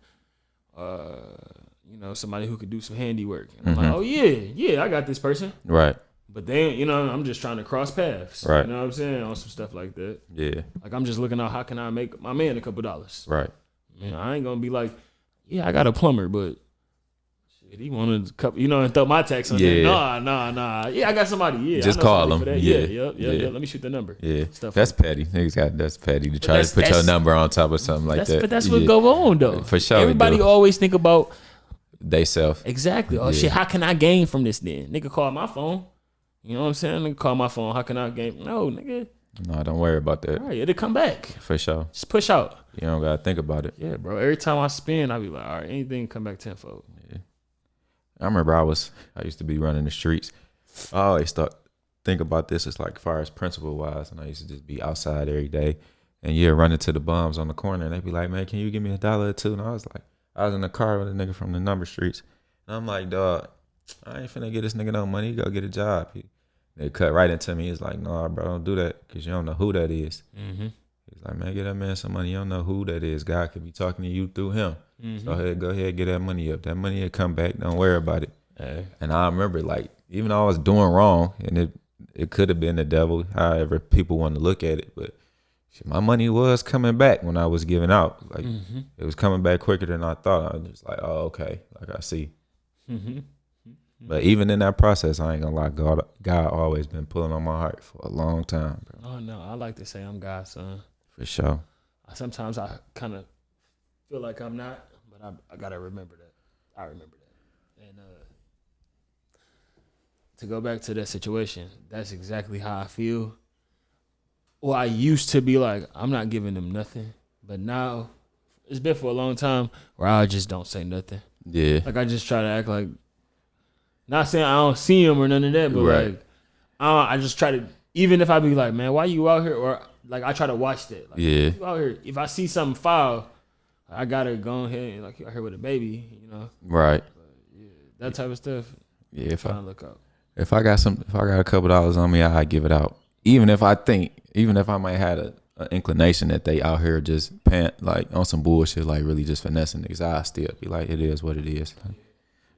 [SPEAKER 1] somebody who could do some handiwork. And I'm like, oh yeah, I got this person.
[SPEAKER 2] Right.
[SPEAKER 1] But then, you know, I'm just trying to cross paths.
[SPEAKER 2] Right.
[SPEAKER 1] You know what I'm saying? On some stuff like that.
[SPEAKER 2] Yeah.
[SPEAKER 1] Like, I'm just looking out, how can I make my man a couple dollars?
[SPEAKER 2] Right.
[SPEAKER 1] Man, I ain't going to be like, yeah, I got a plumber, but shit, he wanted a couple, you know, and throw my tax on there. Nah. Yeah, I got somebody. Yeah.
[SPEAKER 2] Just
[SPEAKER 1] I know
[SPEAKER 2] call
[SPEAKER 1] somebody
[SPEAKER 2] him.
[SPEAKER 1] for that. Yeah. Let me shoot the number.
[SPEAKER 2] Yeah.
[SPEAKER 1] Stuff
[SPEAKER 2] That's
[SPEAKER 1] like
[SPEAKER 2] petty. Niggas got that's petty to try to put your number on top of something like that.
[SPEAKER 1] But that's what go on, though.
[SPEAKER 2] For sure.
[SPEAKER 1] Everybody always think about
[SPEAKER 2] they self.
[SPEAKER 1] exactly. Oh, shit, how can I gain from this then? Nigga call my phone. You know what I'm saying? Nigga call my phone. How can I gain? No, nigga.
[SPEAKER 2] No, don't worry about that.
[SPEAKER 1] All right, it'll come back.
[SPEAKER 2] For sure.
[SPEAKER 1] Just push out.
[SPEAKER 2] You don't gotta think about it.
[SPEAKER 1] Yeah, bro. Every time I spin, I be like, all right, anything come back tenfold.
[SPEAKER 2] Yeah. I remember I used to be running the streets. I always think about this as like far as principle wise, and I used to just be outside every day. And yeah, running to the bums on the corner, and they'd be like, man, can you give me $1 or $2? And I was in the car with a nigga from the number streets. And I'm like, dog, I ain't finna get this nigga no money. He go get a job. They cut right into me. He's like, no, bro, don't do that because you don't know who that is. Mm-hmm. He's like, man, get that man some money. You don't know who that is. God could be talking to you through him. Mm-hmm. So go ahead, get that money up. That money will come back. Don't worry about it. Hey. And I remember, like, even though I was doing wrong, and it could have been the devil, however people want to look at it, but shit, my money was coming back when I was giving out. Like, it was coming back quicker than I thought. I was just like, oh, okay. Like, I see. Mm-hmm. But even in that process, I ain't gonna lie, God always been pulling on my heart for a long time, bro.
[SPEAKER 1] Oh no, I like to say I'm God's son.
[SPEAKER 2] For sure.
[SPEAKER 1] Sometimes I kind of feel like I'm not, but I gotta remember that. I remember that. And to go back to that situation, that's exactly how I feel. Well, I used to be like, I'm not giving them nothing, but now it's been for a long time where I just don't say nothing.
[SPEAKER 2] Yeah.
[SPEAKER 1] Like, I just try to act like, not saying I don't see him or none of that, but like, I just try to, even if I be like, man, why you out here? Or like, I try to watch that. Like,
[SPEAKER 2] yeah.
[SPEAKER 1] You out here, if I see something foul, I gotta go ahead and like, you out here with a baby, you know?
[SPEAKER 2] Right.
[SPEAKER 1] But, yeah, that type of stuff.
[SPEAKER 2] Yeah. If I
[SPEAKER 1] look up.
[SPEAKER 2] If I got a couple dollars on me, I give it out. Even if I might have an inclination that they out here just pant like on some bullshit, like really just finessing niggas, I still be like, it is what it is.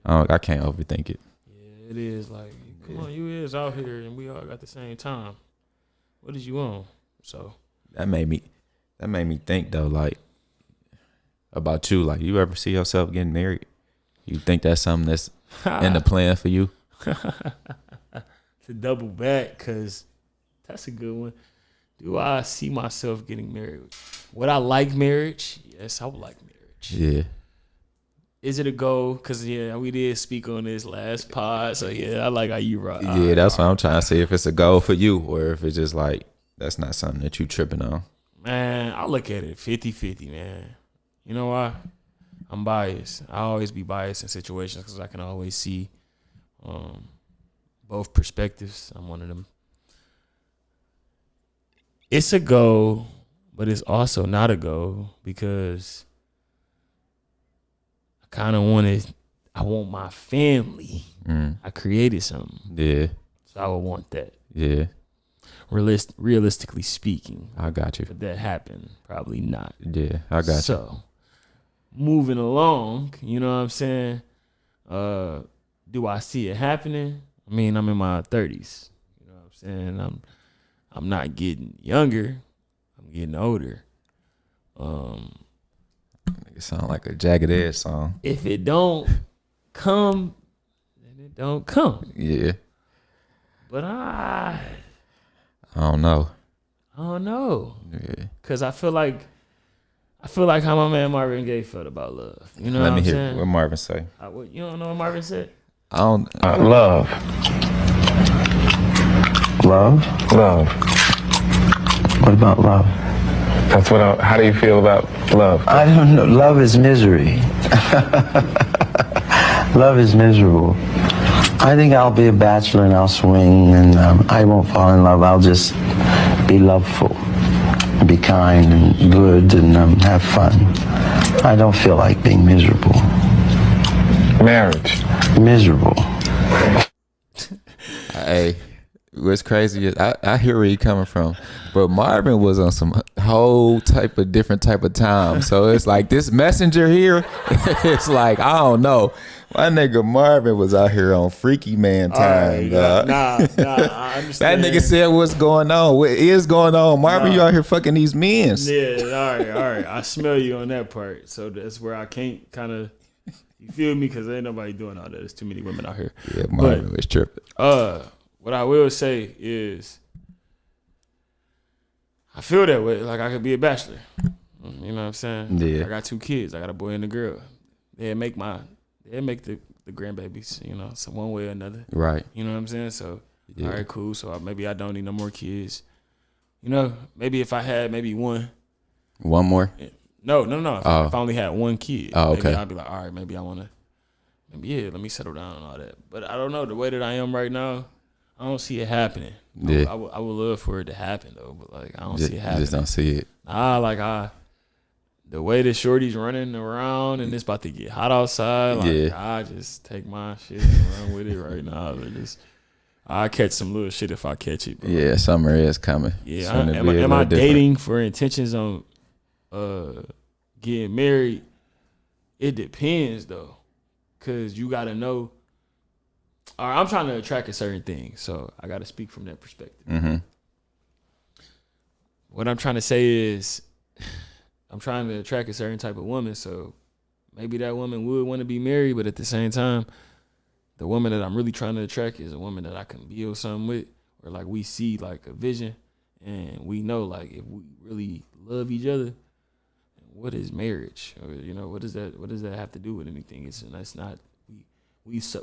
[SPEAKER 2] Like, I can't overthink it.
[SPEAKER 1] Yeah, it is like, come on, you is out here and we all got the same time. What is you on? So
[SPEAKER 2] that made me think though, like, about you. Like, you ever see yourself getting married? You think that's something that's in the plan for you?
[SPEAKER 1] To double back, because that's a good one. Do I see myself getting married? Would I like marriage? Yes, I would like marriage.
[SPEAKER 2] Yeah.
[SPEAKER 1] Is it a goal? Because, yeah, we did speak on this last pod. So, yeah, I like how you rock.
[SPEAKER 2] Yeah, that's what I'm trying to say. If it's a goal for you or if it's just like, that's not something that you tripping on.
[SPEAKER 1] Man, I look at it 50-50, man. You know why? I'm biased. I always be biased in situations because I can always see both perspectives. I'm one of them. It's a goal, but it's also not a goal because I kind of I want my family. I created something.
[SPEAKER 2] Yeah.
[SPEAKER 1] So I would want that.
[SPEAKER 2] Yeah.
[SPEAKER 1] Realistically speaking.
[SPEAKER 2] I got you.
[SPEAKER 1] But that happened. Probably not.
[SPEAKER 2] Yeah, I got you.
[SPEAKER 1] So, moving along, you know what I'm saying? Do I see it happening? I mean, I'm in my 30s. You know what I'm saying? I'm not getting younger. I'm getting older.
[SPEAKER 2] It sound like a Jagged Edge song.
[SPEAKER 1] If it don't come, then it don't come.
[SPEAKER 2] Yeah.
[SPEAKER 1] But I
[SPEAKER 2] don't know.
[SPEAKER 1] Yeah. Cause I feel like how my man Marvin Gaye felt about love. You know
[SPEAKER 2] Let
[SPEAKER 1] what
[SPEAKER 2] me
[SPEAKER 1] I'm
[SPEAKER 2] hear
[SPEAKER 1] saying?
[SPEAKER 2] what Marvin say.
[SPEAKER 1] You don't know what Marvin said?
[SPEAKER 2] I don't.
[SPEAKER 3] Love. Love? Love. What about love? That's what how do you feel about love? I don't know. Love is misery. Love is miserable. I think I'll be a bachelor and I'll swing and I won't fall in love. I'll just be loveful, be kind and good and have fun. I don't feel like being miserable. Marriage. Miserable.
[SPEAKER 2] Hey, what's crazy is I hear where you coming from, but Marvin was on some whole different type of time. So it's like this messenger here, it's like, I don't know. My nigga Marvin was out here on freaky man time, dog.
[SPEAKER 1] Nah, I
[SPEAKER 2] That
[SPEAKER 1] understand.
[SPEAKER 2] nigga said, what's going on? What is going on? Marvin, you out here fucking these men.
[SPEAKER 1] Yeah, all right. I smell you on that part. So that's where I can't kind of, you feel me? Because ain't nobody doing all that. There's too many women out here.
[SPEAKER 2] Yeah, Marvin was tripping.
[SPEAKER 1] What I will say is, I feel that way. Like I could be a bachelor. You know what I'm saying?
[SPEAKER 2] Yeah.
[SPEAKER 1] I got 2 kids. I got a boy and a girl. They'll make the grandbabies, you know, some one way or another.
[SPEAKER 2] Right.
[SPEAKER 1] You know what I'm saying? So,
[SPEAKER 2] Yeah.
[SPEAKER 1] all right, cool. So maybe I don't need no more kids. You know, maybe if I had maybe one.
[SPEAKER 2] One more?
[SPEAKER 1] No. If I only had one kid,
[SPEAKER 2] okay.
[SPEAKER 1] maybe I'd be like, all right, maybe I want to, let me settle down and all that. But I don't know. The way that I am right now, I don't see it happening.
[SPEAKER 2] Yeah.
[SPEAKER 1] I would love for it to happen, though, but, like, I don't see it happening.
[SPEAKER 2] You just don't see it.
[SPEAKER 1] The way that shorty's running around and it's about to get hot outside, like, I just take my shit and run with it right now. I catch some little shit if I catch it, bro.
[SPEAKER 2] Yeah, summer is coming.
[SPEAKER 1] Yeah, am I dating for intentions on getting married? It depends, though, because you got to know. All right, I'm trying to attract a certain thing, so I got to speak from that perspective.
[SPEAKER 2] Mm-hmm.
[SPEAKER 1] What I'm trying to say is, I'm trying to attract a certain type of woman, so maybe that woman would want to be married, but at the same time, the woman that I'm really trying to attract is a woman that I can build something with, or like we see like a vision, and we know like if we really love each other, what is marriage? Or, you know, what does that have to do with anything? That's not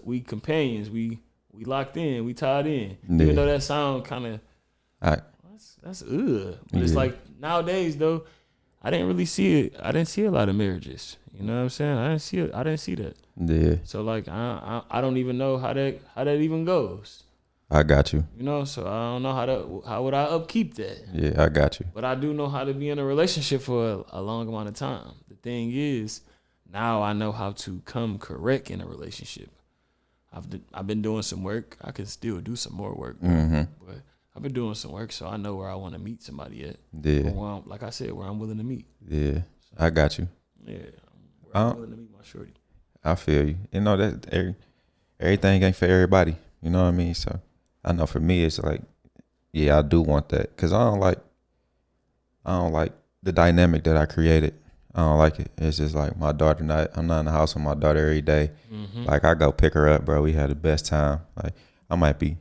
[SPEAKER 1] we companions, we locked in, we tied in. Yeah. Even though that sound kind of that's but it's like nowadays though. I didn't see a lot of marriages. You know what I'm saying? I didn't see that.
[SPEAKER 2] Yeah.
[SPEAKER 1] So like I don't even know how that even goes.
[SPEAKER 2] I got you.
[SPEAKER 1] You know, so I don't know how would I upkeep that.
[SPEAKER 2] Yeah, I got you.
[SPEAKER 1] But I do know how to be in a relationship for a long amount of time. The thing is, now I know how to come correct in a relationship. I've been doing some work. I can still do some more work, but I've been doing some work, so I know where I want to meet somebody at.
[SPEAKER 2] Yeah.
[SPEAKER 1] Like I said, where I'm willing to meet.
[SPEAKER 2] Yeah, so, I got you.
[SPEAKER 1] Yeah, where I'm willing to meet my shorty.
[SPEAKER 2] I feel you. You know that everything ain't for everybody. You know what I mean? So I know for me, it's like, yeah, I do want that because I don't like the dynamic that I created. I don't like it. It's just like my daughter. I'm not in the house with my daughter every day. Mm-hmm. Like I go pick her up, bro. We had the best time. Like I might be,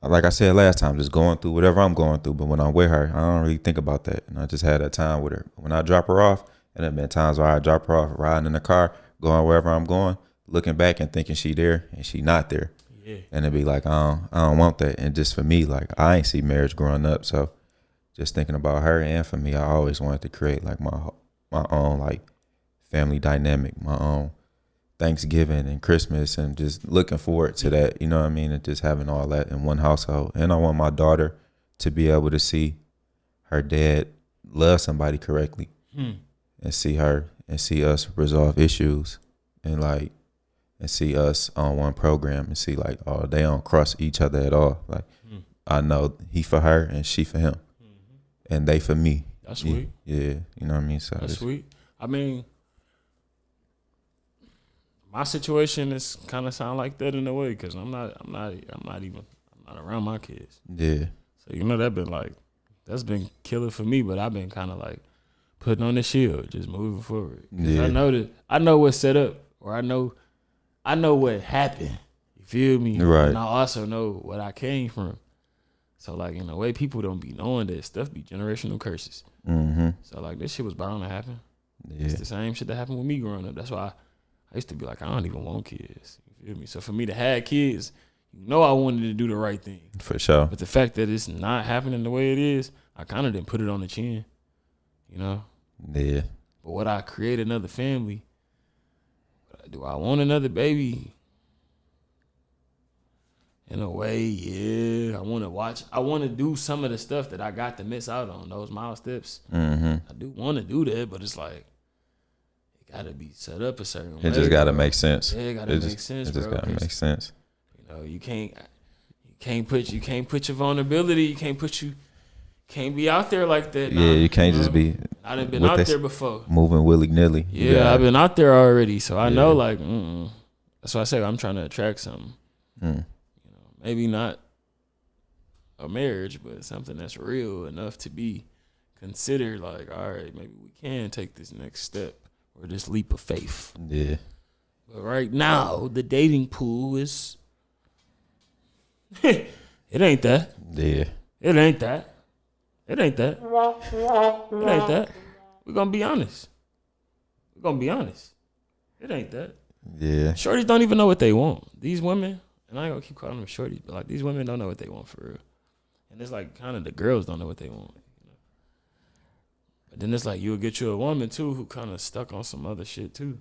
[SPEAKER 2] like I said last time, just going through whatever I'm going through. But when I'm with her, I don't really think about that. And I just had that time with her. When I drop her off, and there have been times where I drop her off, riding in the car, going wherever I'm going, looking back and thinking she there and she not there. Yeah. And it'd be like, I don't want that. And just for me, like I ain't see marriage growing up. So just thinking about her and for me, I always wanted to create like my own like family dynamic, my own Thanksgiving and Christmas, and just looking forward to that, you know what I mean? And just having all that in one household. And I want my daughter to be able to see her dad love somebody correctly and see her and see us resolve issues and see us on one program and see like, oh, they don't cross each other at all. Like I know he for her and she for him and they for me.
[SPEAKER 1] That's sweet.
[SPEAKER 2] Yeah, you know what I mean? So
[SPEAKER 1] that's sweet. I mean, my situation is kind of sound like that in a way because I'm not around my kids. Yeah. So you know that's been killer for me, but I've been kind of like putting on the shield, just moving forward. Yeah. I know what's set up, or I know what happened. You feel me?
[SPEAKER 2] Right.
[SPEAKER 1] And I also know what I came from. So like in a way, people don't be knowing that stuff be generational curses. Mm-hmm. So like this shit was bound to happen. Yeah. It's the same shit that happened with me growing up. That's why I used to be like, I don't even want kids. You feel me? So for me to have kids, you know I wanted to do the right thing.
[SPEAKER 2] For sure.
[SPEAKER 1] But the fact that it's not happening the way it is, I kind of didn't put it on the chin. You know?
[SPEAKER 2] Yeah.
[SPEAKER 1] But would I create another family? Do I want another baby? In a way, yeah. I want to do some of the stuff that I got to miss out on, those milestones. Mm-hmm. I do want to do that, but it's like, it got to be set up a certain way.
[SPEAKER 2] It just got to make sense.
[SPEAKER 1] Yeah, it got to make sense, bro.
[SPEAKER 2] It just got to make sense.
[SPEAKER 1] You know, you can't put your vulnerability, you can't put Can't be out there like that.
[SPEAKER 2] Yeah, you can't just be.
[SPEAKER 1] I done been out there before.
[SPEAKER 2] Moving willy nilly.
[SPEAKER 1] Yeah, I've been out there already, so I know like. That's why I say I'm trying to attract something. You know, maybe not a marriage, but something that's real enough to be considered. Like, all right, maybe we can take this next step or this leap of faith.
[SPEAKER 2] Yeah.
[SPEAKER 1] But right now, the dating pool is. It ain't that.
[SPEAKER 2] Yeah.
[SPEAKER 1] It ain't that. It ain't that. It ain't that. We're gonna be honest. It ain't that.
[SPEAKER 2] Yeah.
[SPEAKER 1] Shorties don't even know what they want. These women, and I ain't gonna keep calling them shorties, but like these women don't know what they want for real. And it's like kind of the girls don't know what they want. You know? But then it's like you'll get you a woman too who kind of stuck on some other shit too.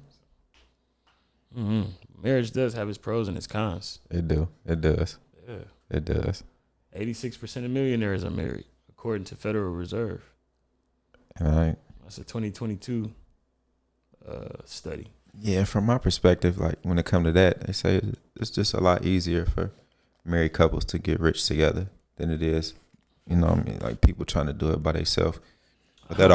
[SPEAKER 1] Marriage does have its pros and its cons.
[SPEAKER 2] It does.
[SPEAKER 1] Yeah.
[SPEAKER 2] It does.
[SPEAKER 1] 86% of millionaires are married, according to Federal Reserve.
[SPEAKER 2] Right.
[SPEAKER 1] That's a 2022 study.
[SPEAKER 2] Yeah, from my perspective, like when it comes to that, they say it's just a lot easier for married couples to get rich together than it is, you know what I mean, like people trying to do it by themselves. But that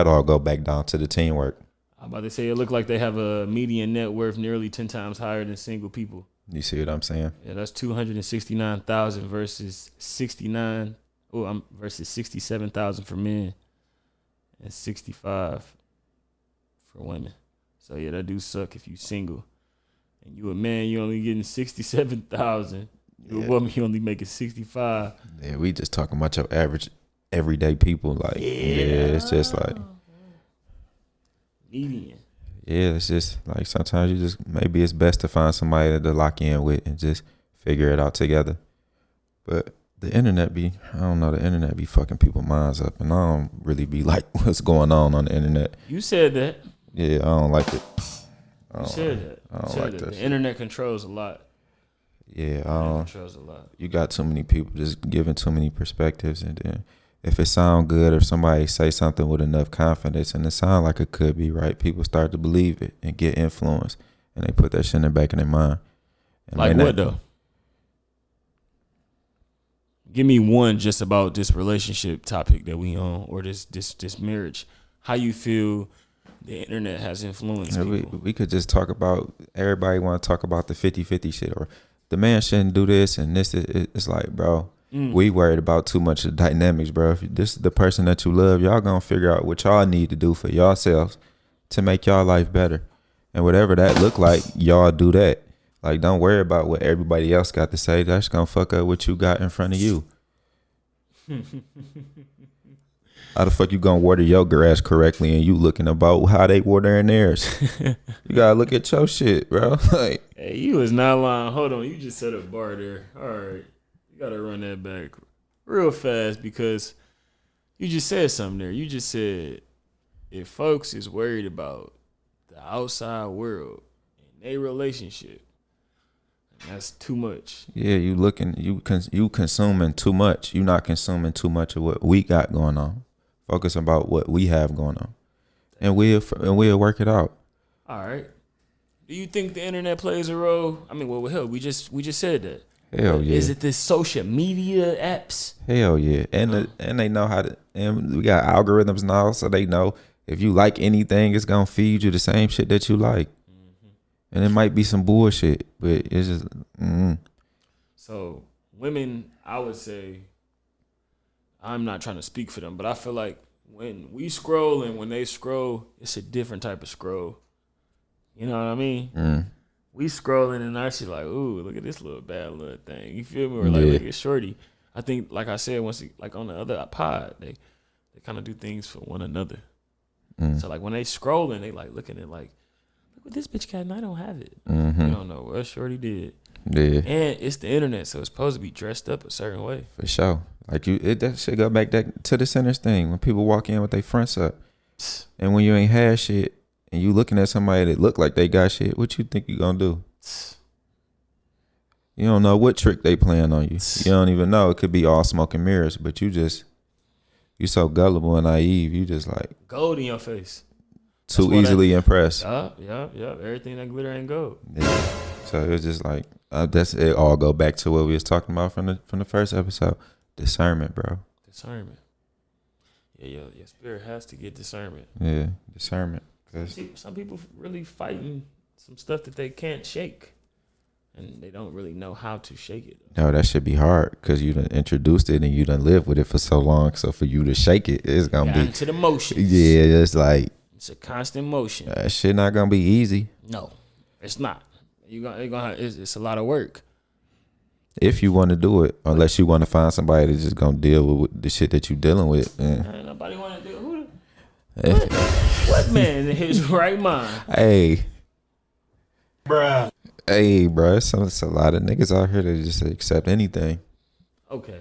[SPEAKER 2] all go back down to the teamwork.
[SPEAKER 1] I'm about to say it looked like they have a median net worth nearly 10 times higher than single people.
[SPEAKER 2] You see what I'm saying?
[SPEAKER 1] Yeah, that's 269,000 versus 67,000 for men and 65 for women. So yeah, that do suck if you single. And you a man, you only getting 67,000. You a woman, you only making 65.
[SPEAKER 2] Yeah, we just talking about your average everyday people. Like, it's just like
[SPEAKER 1] median.
[SPEAKER 2] Yeah, it's just like sometimes you just maybe it's best to find somebody to lock in with and just figure it out together. But the internet be fucking people's minds up, and I don't really be like what's going on the internet.
[SPEAKER 1] You said that.
[SPEAKER 2] Yeah, I don't like it.
[SPEAKER 1] You said that.
[SPEAKER 2] I don't like that.
[SPEAKER 1] The internet controls a lot.
[SPEAKER 2] Yeah,
[SPEAKER 1] controls a lot.
[SPEAKER 2] You got too many people just giving too many perspectives, and then if it sound good or somebody say something with enough confidence and it sound like it could be right, people start to believe it and get influenced, and they put that shit in the back of their mind. And
[SPEAKER 1] like what though? Give me one just about this relationship topic that we on, or this marriage. How you feel the internet has influenced people?
[SPEAKER 2] We could just talk about, everybody want to talk about the 50-50 shit, or the man shouldn't do this and this. It's like, bro, we worried about too much of the dynamics, bro. If this is the person that you love, y'all gonna figure out what y'all need to do for yourselves to make y'all life better. And whatever that look like, y'all do that. Like, don't worry about what everybody else got to say. That's gonna fuck up what you got in front of you. How the fuck you gonna water your grass correctly and you looking about how they watering theirs? You gotta look at your shit, bro. Like,
[SPEAKER 1] hey, you was not lying. Hold on, you just set a bar there. All right, you gotta run that back real fast, because you just said something there. You just said if folks is worried about the outside world and their relationship, that's too much.
[SPEAKER 2] Yeah, you consuming too much. You not consuming too much of what we got going on. Focus about what we have going on, and we'll work it out.
[SPEAKER 1] All right. Do you think the internet plays a role? I mean, well, hell, we just said that.
[SPEAKER 2] Hell yeah.
[SPEAKER 1] Is it the social media apps?
[SPEAKER 2] Hell yeah, and they know how to. And we got algorithms now, so they know if you like anything, it's gonna feed you the same shit that you like. And it might be some bullshit, but it's just.
[SPEAKER 1] So women, I would say, I'm not trying to speak for them, but I feel like when we scroll and when they scroll, it's a different type of scroll. You know what I mean? We scrolling and our shit like, ooh, look at this little bad little thing. You feel me? Or like, look at shorty. I think, like I said, like on the other pod, they kind of do things for one another. So like when they scrolling, they like looking at like, look what this bitch got and I don't have it. You don't know what shorty did.
[SPEAKER 2] Yeah.
[SPEAKER 1] And it's the internet, so it's supposed to be dressed up a certain way.
[SPEAKER 2] For sure. Like that shit go back to the centers thing. When people walk in with their fronts up, and when you ain't had shit, and you looking at somebody that look like they got shit, what you think you gonna do? You don't know what trick they playing on you. You don't even know. It could be all smoke and mirrors, but you so gullible and naive. You just like
[SPEAKER 1] gold in your face.
[SPEAKER 2] Too easily impressed.
[SPEAKER 1] Yeah. Everything that glitter ain't gold.
[SPEAKER 2] Yeah. So it's just like that's it. All go back to what we was talking about from the first episode. Discernment, bro.
[SPEAKER 1] Discernment. Yeah, your spirit has to get discernment.
[SPEAKER 2] Yeah, discernment.
[SPEAKER 1] Some people really fighting some stuff that they can't shake, and they don't really know how to shake it.
[SPEAKER 2] No, that should be hard because you done introduced it and you done lived with it for so long. So for you to shake it, it's gonna be
[SPEAKER 1] into the motions.
[SPEAKER 2] Yeah, it's like
[SPEAKER 1] it's a constant motion.
[SPEAKER 2] That shit not gonna be easy.
[SPEAKER 1] No, it's not. It's a lot of work.
[SPEAKER 2] If you want to do it, unless you want to find somebody that's just gonna deal with the shit that you dealing with.
[SPEAKER 1] Ain't nobody want to do what man in his right mind?
[SPEAKER 2] Hey, bruh. Hey, bruh. It's a lot of niggas out here that just accept anything.
[SPEAKER 1] Okay,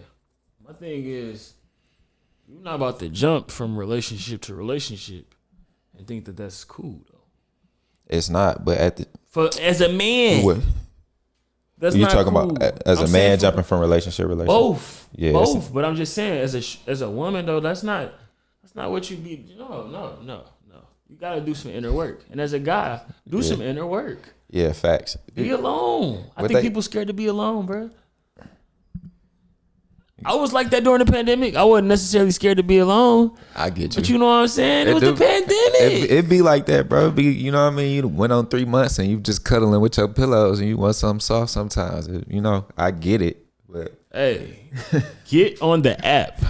[SPEAKER 1] my thing is, you're not about to jump from relationship to relationship and think that that's cool though.
[SPEAKER 2] It's not, but
[SPEAKER 1] as a man,
[SPEAKER 2] what?
[SPEAKER 1] That's
[SPEAKER 2] you
[SPEAKER 1] not
[SPEAKER 2] talking
[SPEAKER 1] cool.
[SPEAKER 2] About as a man jumping from relationship to relationship?
[SPEAKER 1] Both,
[SPEAKER 2] yeah,
[SPEAKER 1] both. But I'm just saying, as a woman though, that's not what you be. No. You gotta do some inner work, and as a guy, do some inner work.
[SPEAKER 2] Yeah, facts.
[SPEAKER 1] Be alone. I think people scared to be alone, bro. I was like that during the pandemic. I wasn't necessarily scared to be alone.
[SPEAKER 2] I get you.
[SPEAKER 1] But you know what I'm saying? It was the pandemic.
[SPEAKER 2] It be like that, bro. You know what I mean? You went on 3 months and you just cuddling with your pillows and you want something soft sometimes. You know, I get it. But
[SPEAKER 1] hey, get on the app.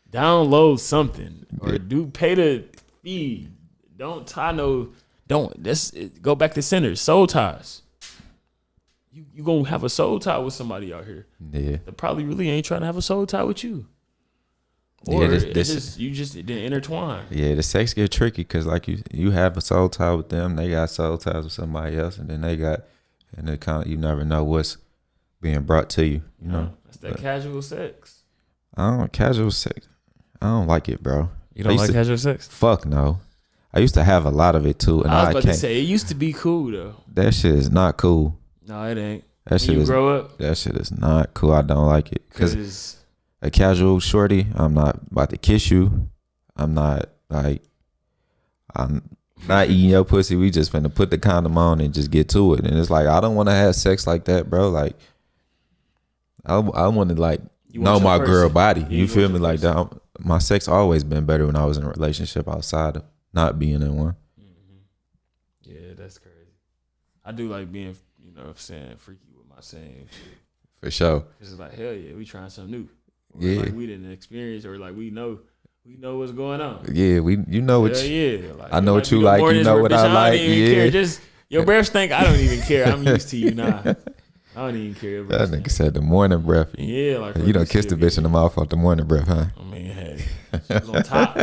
[SPEAKER 1] Download something. Or pay the fee. Don't go back to centers. Soul ties. You gonna have a soul tie with somebody out here.
[SPEAKER 2] Yeah.
[SPEAKER 1] That probably really ain't trying to have a soul tie with you. Or you just didn't intertwine.
[SPEAKER 2] Yeah, the sex get tricky because like you have a soul tie with them, they got soul ties with somebody else, and then it kind of, you never know what's being brought to you. You know,
[SPEAKER 1] that's that casual sex.
[SPEAKER 2] Casual sex. I don't like it, bro.
[SPEAKER 1] You don't like casual sex?
[SPEAKER 2] Fuck no. I used to have a lot of it too, and
[SPEAKER 1] I was about to say it used to be cool though.
[SPEAKER 2] That shit is not cool.
[SPEAKER 1] No, it ain't.
[SPEAKER 2] That shit
[SPEAKER 1] grow up,
[SPEAKER 2] that shit is not cool. I don't like it because a casual shorty, I'm not about to kiss you. I'm not eating your pussy. We just finna put the condom on and just get to it. And it's like I don't want to have sex like that, bro. Like I want to know my girl body. Yeah, you feel me? Like that. My sex always been better when I was in a relationship outside of not being in one.
[SPEAKER 1] Mm-hmm. Yeah, that's crazy. I do like being, you know what I'm saying, freaky with my same shit.
[SPEAKER 2] For sure.
[SPEAKER 1] It's like, hell yeah, we trying something new. Or
[SPEAKER 2] yeah.
[SPEAKER 1] Like we didn't experience, or like we know what's going on.
[SPEAKER 2] Yeah, you know what
[SPEAKER 1] like,
[SPEAKER 2] I know what you like, you know what I like. Yeah.
[SPEAKER 1] Just your breath stink, I don't even care. I'm used to you now. I don't even care.
[SPEAKER 2] That nigga said the morning breath.
[SPEAKER 1] Yeah, like
[SPEAKER 2] you done kissed the bitch in the mouth off the morning breath, huh?
[SPEAKER 1] I mean, hey, she was on top.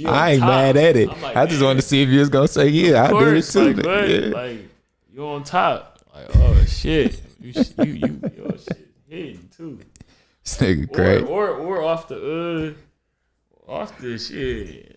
[SPEAKER 2] I ain't mad at it.
[SPEAKER 1] Like,
[SPEAKER 2] I just wanted to see if you was gonna say, yeah, I did it too.
[SPEAKER 1] Like, but, like you on top. Like, oh shit, you your shit hitting too.
[SPEAKER 2] This nigga crazy.
[SPEAKER 1] Or off the shit.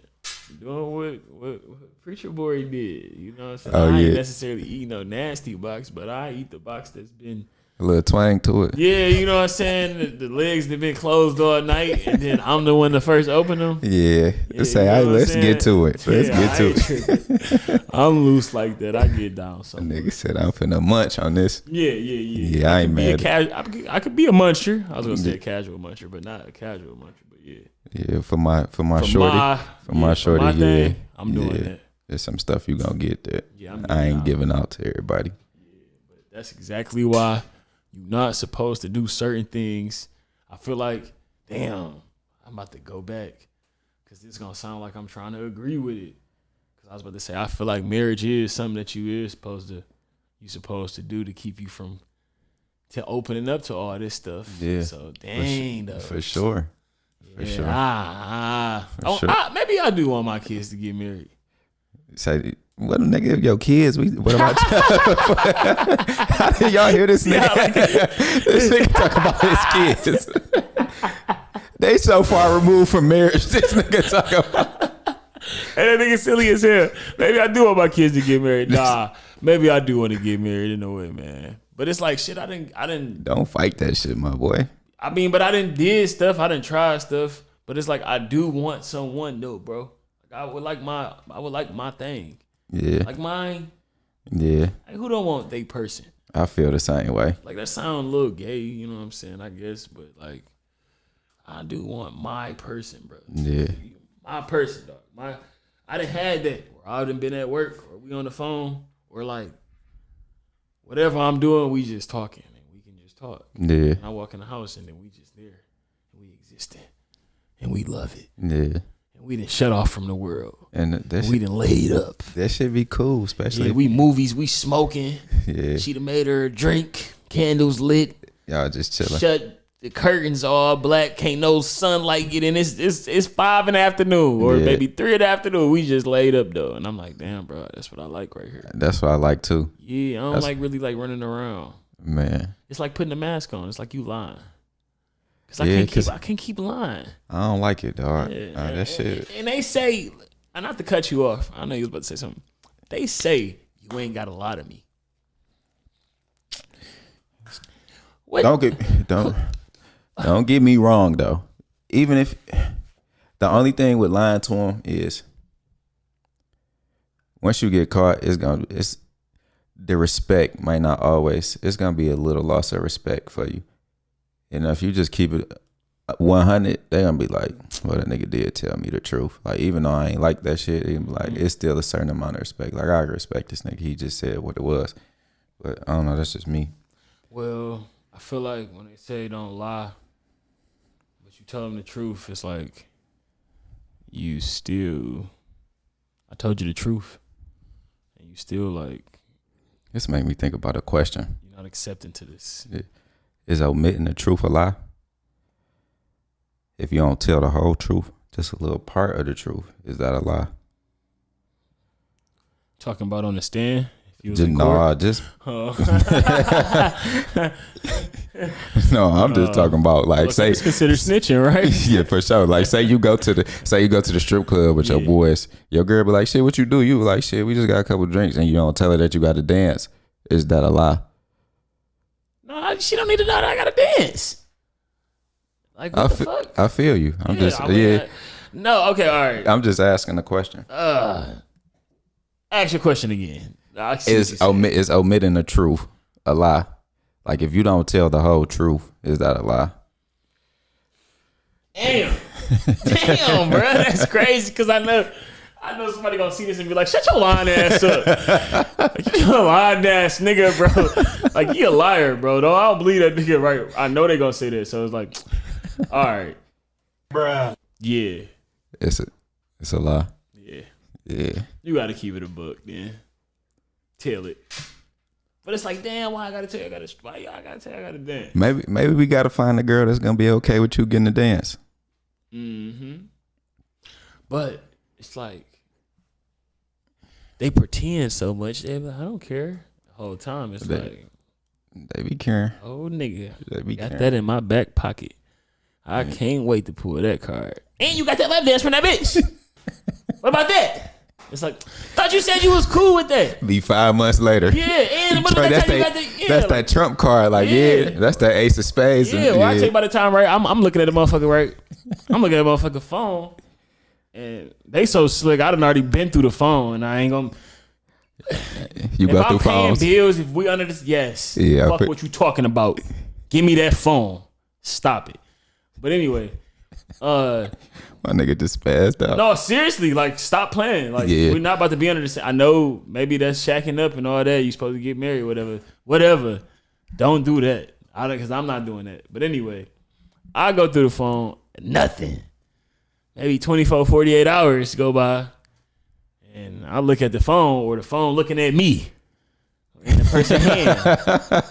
[SPEAKER 1] Doing what Preacher Boy did. You know what I'm saying? I ain't necessarily eat no nasty box, but I eat the box that's been
[SPEAKER 2] a little twang to it.
[SPEAKER 1] Yeah, you know what I'm saying? The legs that been closed all night, and then I'm the one to first open them.
[SPEAKER 2] Yeah. Say, all right, let's get to it. Let's get to it.
[SPEAKER 1] I'm loose like that. I get down. So
[SPEAKER 2] nigga said I'm finna munch on this.
[SPEAKER 1] Yeah,
[SPEAKER 2] I ain't mad.
[SPEAKER 1] I could be a muncher. I was gonna say a casual muncher, but not a casual muncher. But yeah.
[SPEAKER 2] Yeah, for my shorty. For my shorty, yeah.
[SPEAKER 1] Thing, I'm doing that.
[SPEAKER 2] There's some stuff you gonna get that
[SPEAKER 1] I
[SPEAKER 2] ain't giving out to everybody.
[SPEAKER 1] Yeah, but that's exactly why you're not supposed to do certain things. I feel like, damn, I'm about to go back because this is gonna sound like I'm trying to agree with it. Because I was about to say, I feel like marriage is something that you supposed to do to keep you from opening up to all this stuff.
[SPEAKER 2] Yeah.
[SPEAKER 1] So dang, though.
[SPEAKER 2] For sure. For sure.
[SPEAKER 1] Maybe I do want my kids to get married.
[SPEAKER 2] Say, what nigga, your kids? What about how did y'all hear this nigga? This nigga talk about his kids. They so far removed from marriage. This nigga talk about.
[SPEAKER 1] Hey, that nigga silly as hell. Maybe I do want my kids to get married. Nah, maybe I do want to get married in a way, man. But it's like shit. I didn't.
[SPEAKER 2] Don't fight that shit, my boy.
[SPEAKER 1] I mean, but I didn't did stuff. I didn't try stuff. But it's like I do want someone though, bro. Like I would like my thing.
[SPEAKER 2] Yeah.
[SPEAKER 1] Like mine.
[SPEAKER 2] Yeah.
[SPEAKER 1] Like who don't want they person?
[SPEAKER 2] I feel the same way.
[SPEAKER 1] Like that sound a little gay, you know what I'm saying? I guess, but like I do want my person, bro.
[SPEAKER 2] Yeah.
[SPEAKER 1] My person, dog. I done had that. Where I done been at work, or we on the phone, or like whatever I'm doing, we just talking, and we can just talk.
[SPEAKER 2] Yeah.
[SPEAKER 1] And I walk in the house, and then we just there, and we existing, and we love it.
[SPEAKER 2] Yeah.
[SPEAKER 1] And we done shut off from the world,
[SPEAKER 2] and
[SPEAKER 1] we done laid up.
[SPEAKER 2] That should be cool, especially.
[SPEAKER 1] Yeah, we movies, we smoking.
[SPEAKER 2] Yeah.
[SPEAKER 1] She done made her a drink, candles lit.
[SPEAKER 2] Y'all just chilling.
[SPEAKER 1] Shut the curtains all black, can't no sunlight get in. It's 5 in the afternoon or maybe 3 in the afternoon. We just laid up though, and I'm like, damn, bro, that's what I like right here.
[SPEAKER 2] That's what I like too.
[SPEAKER 1] Yeah, I don't really like running around.
[SPEAKER 2] Man,
[SPEAKER 1] it's like putting a mask on. It's like you lying. Cause I can't keep lying.
[SPEAKER 2] I don't like it, dog.
[SPEAKER 1] Yeah.
[SPEAKER 2] That shit.
[SPEAKER 1] And they say, and not to cut you off, I know you was about to say something. They say you ain't got a lot of me. What?
[SPEAKER 2] Don't get me wrong though. Even if the only thing with lying to him is once you get caught, it's the respect might not always. It's gonna be a little loss of respect for you. And if you just keep it 100, they gonna be like, well, that nigga did tell me the truth. Like, even though I ain't like that shit, it's still a certain amount of respect. Like, I respect this nigga. He just said what it was. But I don't know, that's just me.
[SPEAKER 1] Well, I feel like when they say don't lie, but you tell them the truth, it's like I told you the truth, and you still like.
[SPEAKER 2] This made me think about a question.
[SPEAKER 1] You're not accepting to this.
[SPEAKER 2] Is omitting the truth a lie? If you don't tell the whole truth, just a little part of the truth, is that a lie?
[SPEAKER 1] Talking about on the stand? If you was
[SPEAKER 2] No, I'm just talking about like say
[SPEAKER 1] it's considered snitching, right?
[SPEAKER 2] Yeah, for sure. Like say you go to the strip club with your boys, your girl be like, shit, what you do? You be like, shit, we just got a couple drinks, and you don't tell her that you got to dance. Is that a lie?
[SPEAKER 1] No, she don't need to know that I gotta dance. Like what the fuck?
[SPEAKER 2] I feel you.
[SPEAKER 1] No, okay, all right.
[SPEAKER 2] I'm just asking the question.
[SPEAKER 1] Ask your question again.
[SPEAKER 2] Is omitting the truth a lie? Like if you don't tell the whole truth, is that a lie?
[SPEAKER 1] Damn, bro, that's crazy. Because I know somebody gonna see this and be like, "Shut your lying ass up, like, you a lying ass nigga, bro. Like you a liar, bro. Though I don't believe that nigga, right? I know they gonna say that, so it's like, all right, bruh. Yeah,
[SPEAKER 2] it's a lie.
[SPEAKER 1] Yeah. You gotta keep it a book, then. Tell it. But it's like, damn, why I gotta tell you? I gotta dance.
[SPEAKER 2] Maybe we gotta find a girl that's gonna be okay with you getting to dance.
[SPEAKER 1] Mm-hmm. But it's like they pretend so much. They be like, I don't care. The whole time it's like
[SPEAKER 2] they be caring.
[SPEAKER 1] Oh nigga,
[SPEAKER 2] they be
[SPEAKER 1] got
[SPEAKER 2] caring.
[SPEAKER 1] that in my back pocket. I can't wait to pull that card. And you got that lap dance from that bitch. What about that? It's like, thought you said you was cool with that.
[SPEAKER 2] Be 5 months later.
[SPEAKER 1] Yeah, and
[SPEAKER 2] that's that Trump card. Like, that's that ace of spades.
[SPEAKER 1] Yeah, well, I tell you by the time, right? I'm looking at the motherfucker, right? I'm looking at the motherfucker phone, and they so slick. I done already been through the phone, and I ain't gonna.
[SPEAKER 2] You go through phones.
[SPEAKER 1] If I'm paying bills, if we under this, yes.
[SPEAKER 2] Yeah.
[SPEAKER 1] Fuck what you talking about. Give me that phone. Stop it. But anyway,
[SPEAKER 2] my nigga just spazzed out.
[SPEAKER 1] No, seriously, like stop playing. Like we're not about to be under this. I know maybe that's shacking up and all that. You supposed to get married, whatever. Don't do that. Because I'm not doing that. But anyway, I go through the phone, nothing. Maybe 24, 48 hours go by, and I look at the phone or the phone looking at me in the person's hand,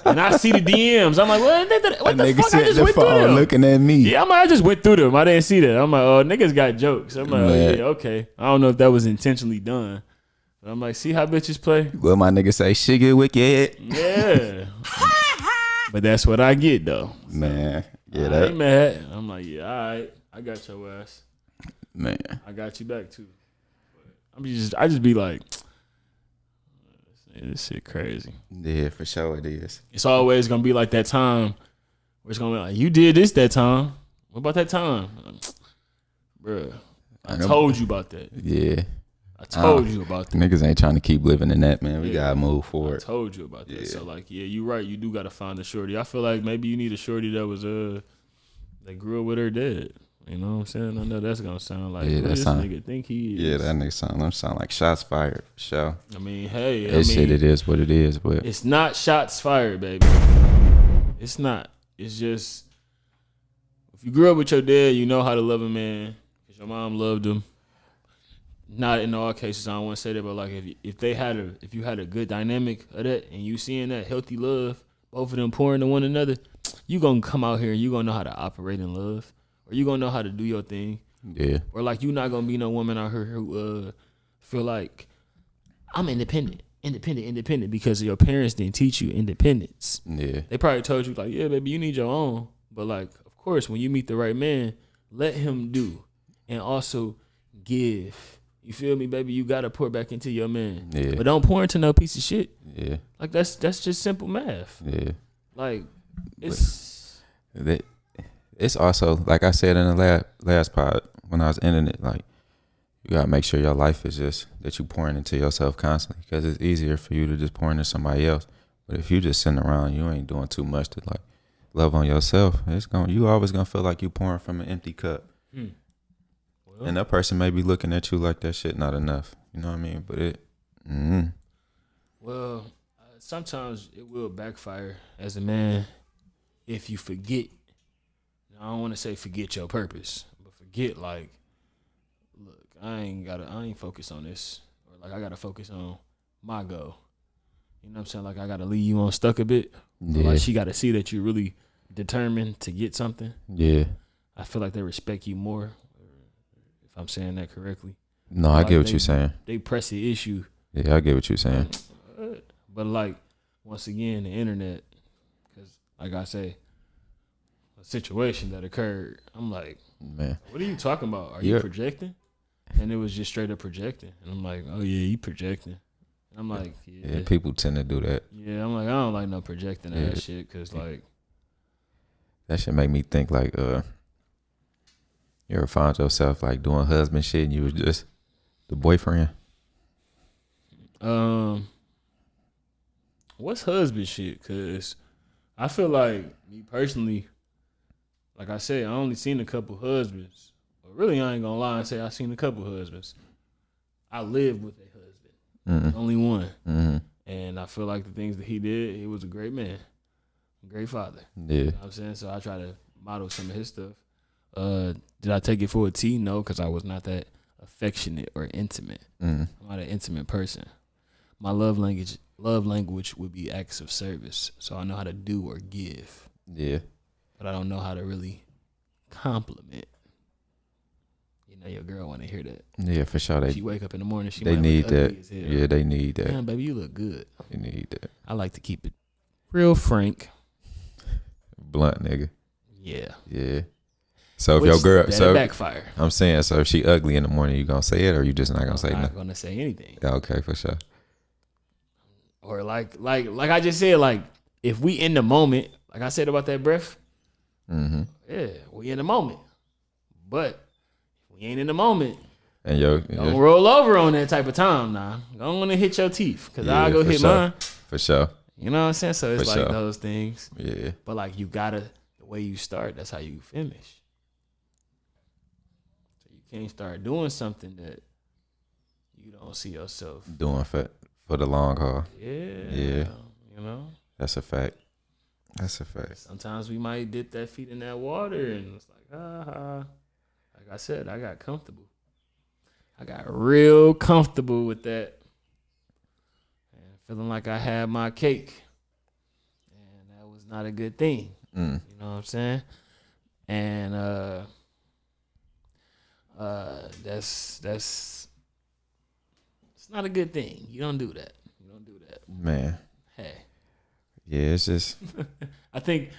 [SPEAKER 1] and I see the DMs. I'm like, what the fuck? I just went through them.
[SPEAKER 2] Looking at me.
[SPEAKER 1] Yeah, I just went through them. I didn't see that. I'm like, oh, niggas got jokes. I'm like, oh, yeah, okay. I don't know if that was intentionally done. But I'm like, see how bitches play?
[SPEAKER 2] Well, my nigga say, shit get wicked.
[SPEAKER 1] Yeah. But that's what I get, though.
[SPEAKER 2] Man. Yeah,
[SPEAKER 1] I ain't mad. I'm like, yeah, all right. I got your ass.
[SPEAKER 2] Man.
[SPEAKER 1] I got you back, too. But I just be like, this shit crazy.
[SPEAKER 2] Yeah, for sure it is.
[SPEAKER 1] It's always gonna be like that time where it's gonna be like, you did this that time. What about that time? Bruh, I told you about that.
[SPEAKER 2] Yeah.
[SPEAKER 1] I told you about that.
[SPEAKER 2] Niggas ain't trying to keep living in that, man. We gotta move forward.
[SPEAKER 1] I told you about that. So like, yeah, you right. You do gotta find a shorty. I feel like maybe you need a shorty that was They grew up with her dad. You know what I'm saying? I know that's gonna sound like
[SPEAKER 2] Yeah,
[SPEAKER 1] who
[SPEAKER 2] that
[SPEAKER 1] this
[SPEAKER 2] sound-
[SPEAKER 1] nigga think he is.
[SPEAKER 2] Yeah, that nigga sound like shots fired for sure.
[SPEAKER 1] I mean, hey,
[SPEAKER 2] That shit, it is what it is, but
[SPEAKER 1] it's not shots fired, baby. It's not. It's just if you grew up with your dad, you know how to love a man because your mom loved him. Not in all cases, I don't want to say that, but like if you had a good dynamic of that and you seeing that healthy love, both of them pouring to one another, you gonna come out here and you gonna know how to operate in love, or you gonna know how to do your thing,
[SPEAKER 2] yeah,
[SPEAKER 1] or like you not gonna be no woman out here who feel like I'm independent because your parents didn't teach you independence.
[SPEAKER 2] yeah,
[SPEAKER 1] They probably told you like, yeah, baby, you need your own, but like, of course, when you meet the right man, let him do and also give. You feel me, baby? You gotta pour back into your man.
[SPEAKER 2] Yeah.
[SPEAKER 1] But don't pour into no piece of shit.
[SPEAKER 2] yeah,
[SPEAKER 1] Like that's just simple math.
[SPEAKER 2] yeah.
[SPEAKER 1] Like it's
[SPEAKER 2] It's also like I said in the last pod when I was ending it, like you gotta make sure your life is just that you pouring into yourself constantly, because it's easier for you to just pour into somebody else. But if you just sitting around, you ain't doing too much to like love on yourself. You always gonna feel like you pouring from an empty cup.
[SPEAKER 1] well,
[SPEAKER 2] And that person may be looking at you like that shit not enough. You know what I mean? But
[SPEAKER 1] well, sometimes it will backfire as a man if you forget. I don't want to say forget your purpose, but forget like, look, I ain't focused on this, or like I gotta focus on my goal. You know what I'm saying? Like I gotta leave you on stuck a bit.
[SPEAKER 2] yeah,
[SPEAKER 1] Like she gotta see that you're really determined to get something.
[SPEAKER 2] yeah.
[SPEAKER 1] I feel like they respect you more, if I'm saying that correctly.
[SPEAKER 2] No, I
[SPEAKER 1] Like
[SPEAKER 2] get what you're saying.
[SPEAKER 1] They press the issue.
[SPEAKER 2] Yeah, I get what you're saying.
[SPEAKER 1] But like, once again, the internet, because like I say, a situation that occurred, I'm like,
[SPEAKER 2] Man,
[SPEAKER 1] what are you talking about? Are you projecting? And it was just straight up projecting. And I'm like, oh yeah, you projecting. And I'm like, yeah.
[SPEAKER 2] yeah, people tend to do that.
[SPEAKER 1] Yeah, I'm like, I don't like no projecting ass shit, because like,
[SPEAKER 2] That should make me think like, you ever find yourself like doing husband shit and you was just the boyfriend?
[SPEAKER 1] what's husband shit? Because I feel like, me personally, like I said, I only seen a couple husbands. But really, I ain't gonna lie and say I seen a couple husbands. I lived with a husband, only one.
[SPEAKER 2] Mm-hmm.
[SPEAKER 1] And I feel like the things that he did, he was a great man, a great father.
[SPEAKER 2] Yeah,
[SPEAKER 1] You know what I'm saying? So I try to model some of his stuff. Did I take it for a T? No, because I was not that affectionate or intimate. I'm not an intimate person. My love language would be acts of service. So I know how to do or give,
[SPEAKER 2] yeah,
[SPEAKER 1] but I don't know how to really compliment. You know, your girl want to hear that.
[SPEAKER 2] yeah, for sure.
[SPEAKER 1] She wake up in the morning,
[SPEAKER 2] They
[SPEAKER 1] might
[SPEAKER 2] need
[SPEAKER 1] look ugly
[SPEAKER 2] that.
[SPEAKER 1] as hell.
[SPEAKER 2] Yeah, they need that.
[SPEAKER 1] Damn, baby, you look good.
[SPEAKER 2] They need that.
[SPEAKER 1] I like to keep it real frank.
[SPEAKER 2] Blunt nigga.
[SPEAKER 1] Yeah.
[SPEAKER 2] Yeah. So if your girl,
[SPEAKER 1] that'll backfire.
[SPEAKER 2] I'm saying, so if she ugly in the morning, you gonna say it, or you just not gonna say
[SPEAKER 1] I'm not
[SPEAKER 2] nothing?
[SPEAKER 1] gonna say anything.
[SPEAKER 2] Yeah, okay, for sure.
[SPEAKER 1] Or like I just said, like if we in the moment, like I said about that breath, yeah, we in the moment. But if we ain't in the moment,
[SPEAKER 2] And
[SPEAKER 1] don't roll over on that type of time now. Don't want to hit your teeth, because I'll go hit mine.
[SPEAKER 2] For sure.
[SPEAKER 1] You know what I'm saying? So it's
[SPEAKER 2] For
[SPEAKER 1] like
[SPEAKER 2] sure.
[SPEAKER 1] those things.
[SPEAKER 2] Yeah.
[SPEAKER 1] But like the way you start, that's how you finish. So you can't start doing something that you don't see yourself.
[SPEAKER 2] Doing for the long haul.
[SPEAKER 1] Yeah. You know?
[SPEAKER 2] That's a fact. That's a fact.
[SPEAKER 1] Sometimes we might dip that feet in that water and it's like, Like I said, I got comfortable. I got real comfortable with that. And feeling like I had my cake. And that was not a good thing. You know what I'm saying? And that's it's not a good thing. You don't do that.
[SPEAKER 2] Man.
[SPEAKER 1] Hey.
[SPEAKER 2] Yeah, it's just
[SPEAKER 1] I think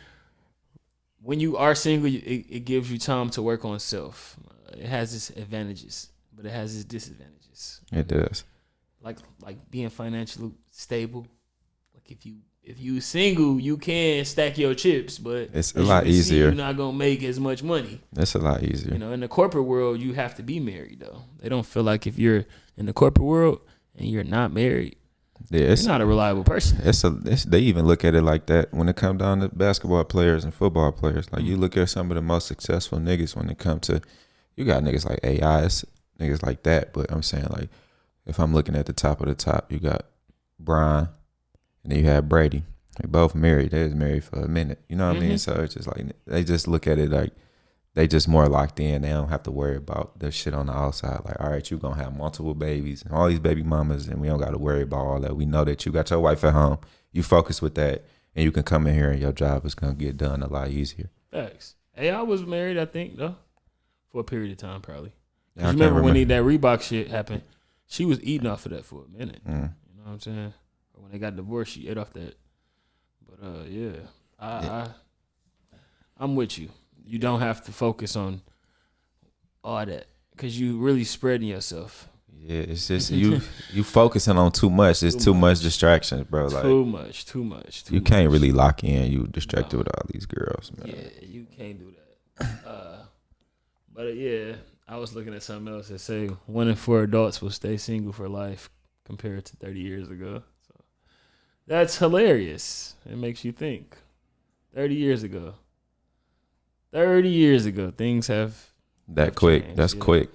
[SPEAKER 1] when you are single, it gives you time to work on self. It has its advantages, but it has its disadvantages.
[SPEAKER 2] it does.
[SPEAKER 1] Like being financially stable. Like if you single, you can stack your chips, but
[SPEAKER 2] It's a
[SPEAKER 1] as you
[SPEAKER 2] lot
[SPEAKER 1] can see,
[SPEAKER 2] easier.
[SPEAKER 1] you're not gonna make as much money.
[SPEAKER 2] That's a lot easier.
[SPEAKER 1] You know, in the corporate world, you have to be married though. They don't feel like if you're in the corporate world and you're not married,
[SPEAKER 2] Yeah,
[SPEAKER 1] You're not a reliable person.
[SPEAKER 2] They even look at it like that when it comes down to basketball players and football players. Like you look at some of the most successful niggas when it comes to, you got niggas like AIs, niggas like that. But I'm saying like, if I'm looking at the top of the top, you got Brian, and then you have Brady. They both married. They was married for a minute. You know what I mean? So it's just like they just look at it like they just more locked in. They don't have to worry about the shit on the outside. Like, all right, you gonna have multiple babies and all these baby mamas, and we don't got to worry about all that. We know that you got your wife at home. You focus with that, and you can come in here and your job is gonna get done a lot easier.
[SPEAKER 1] Facts. AI was married, I think, though, for a period of time, probably.
[SPEAKER 2] Yeah,
[SPEAKER 1] Remember when that Reebok shit happened? She was eating off of that for a minute. You know what I'm saying? Or when they got divorced, she ate off that. But yeah, I'm with you. You don't have to focus on all that because you really spreading yourself.
[SPEAKER 2] Yeah, it's just you focusing on too much. It's too much distractions, bro. Like
[SPEAKER 1] too much.
[SPEAKER 2] You can't really lock in. You distracted with all these girls, man.
[SPEAKER 1] Yeah, you can't do that. But yeah, I was looking at something else that say 1 in 4 adults will stay single for life compared to 30 years ago. So that's hilarious. It makes you think. 30 years ago, things have
[SPEAKER 2] quick.
[SPEAKER 1] changed.
[SPEAKER 2] That's quick.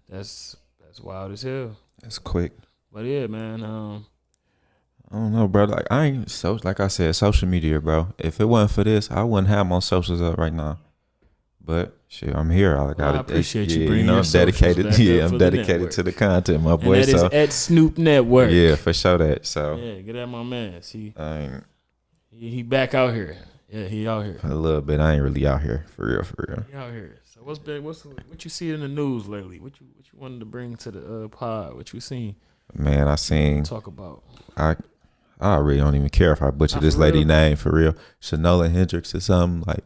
[SPEAKER 1] That's wild as hell.
[SPEAKER 2] That's quick.
[SPEAKER 1] But yeah, man.
[SPEAKER 2] I don't know, bro. Like like I said, social media, bro. If it wasn't for this, I wouldn't have my socials up right now. But shit, I'm here. I
[SPEAKER 1] appreciate you bringing
[SPEAKER 2] I'm
[SPEAKER 1] your
[SPEAKER 2] dedicated.
[SPEAKER 1] socials back up
[SPEAKER 2] I'm
[SPEAKER 1] for the
[SPEAKER 2] dedicated
[SPEAKER 1] network.
[SPEAKER 2] to the content, my boy.
[SPEAKER 1] And that is at Snoop Network.
[SPEAKER 2] Yeah, for sure that. So
[SPEAKER 1] yeah, get at my man. See, he back out here. Yeah, he out here.
[SPEAKER 2] A little bit. I ain't really out here for real.
[SPEAKER 1] He out here. So what you see in the news lately? What you wanted to bring to the pod? What you seen?
[SPEAKER 2] Man, I seen.
[SPEAKER 1] Talk about.
[SPEAKER 2] I really don't even care if I butcher this lady name for real. Shanola Hendricks or something. Like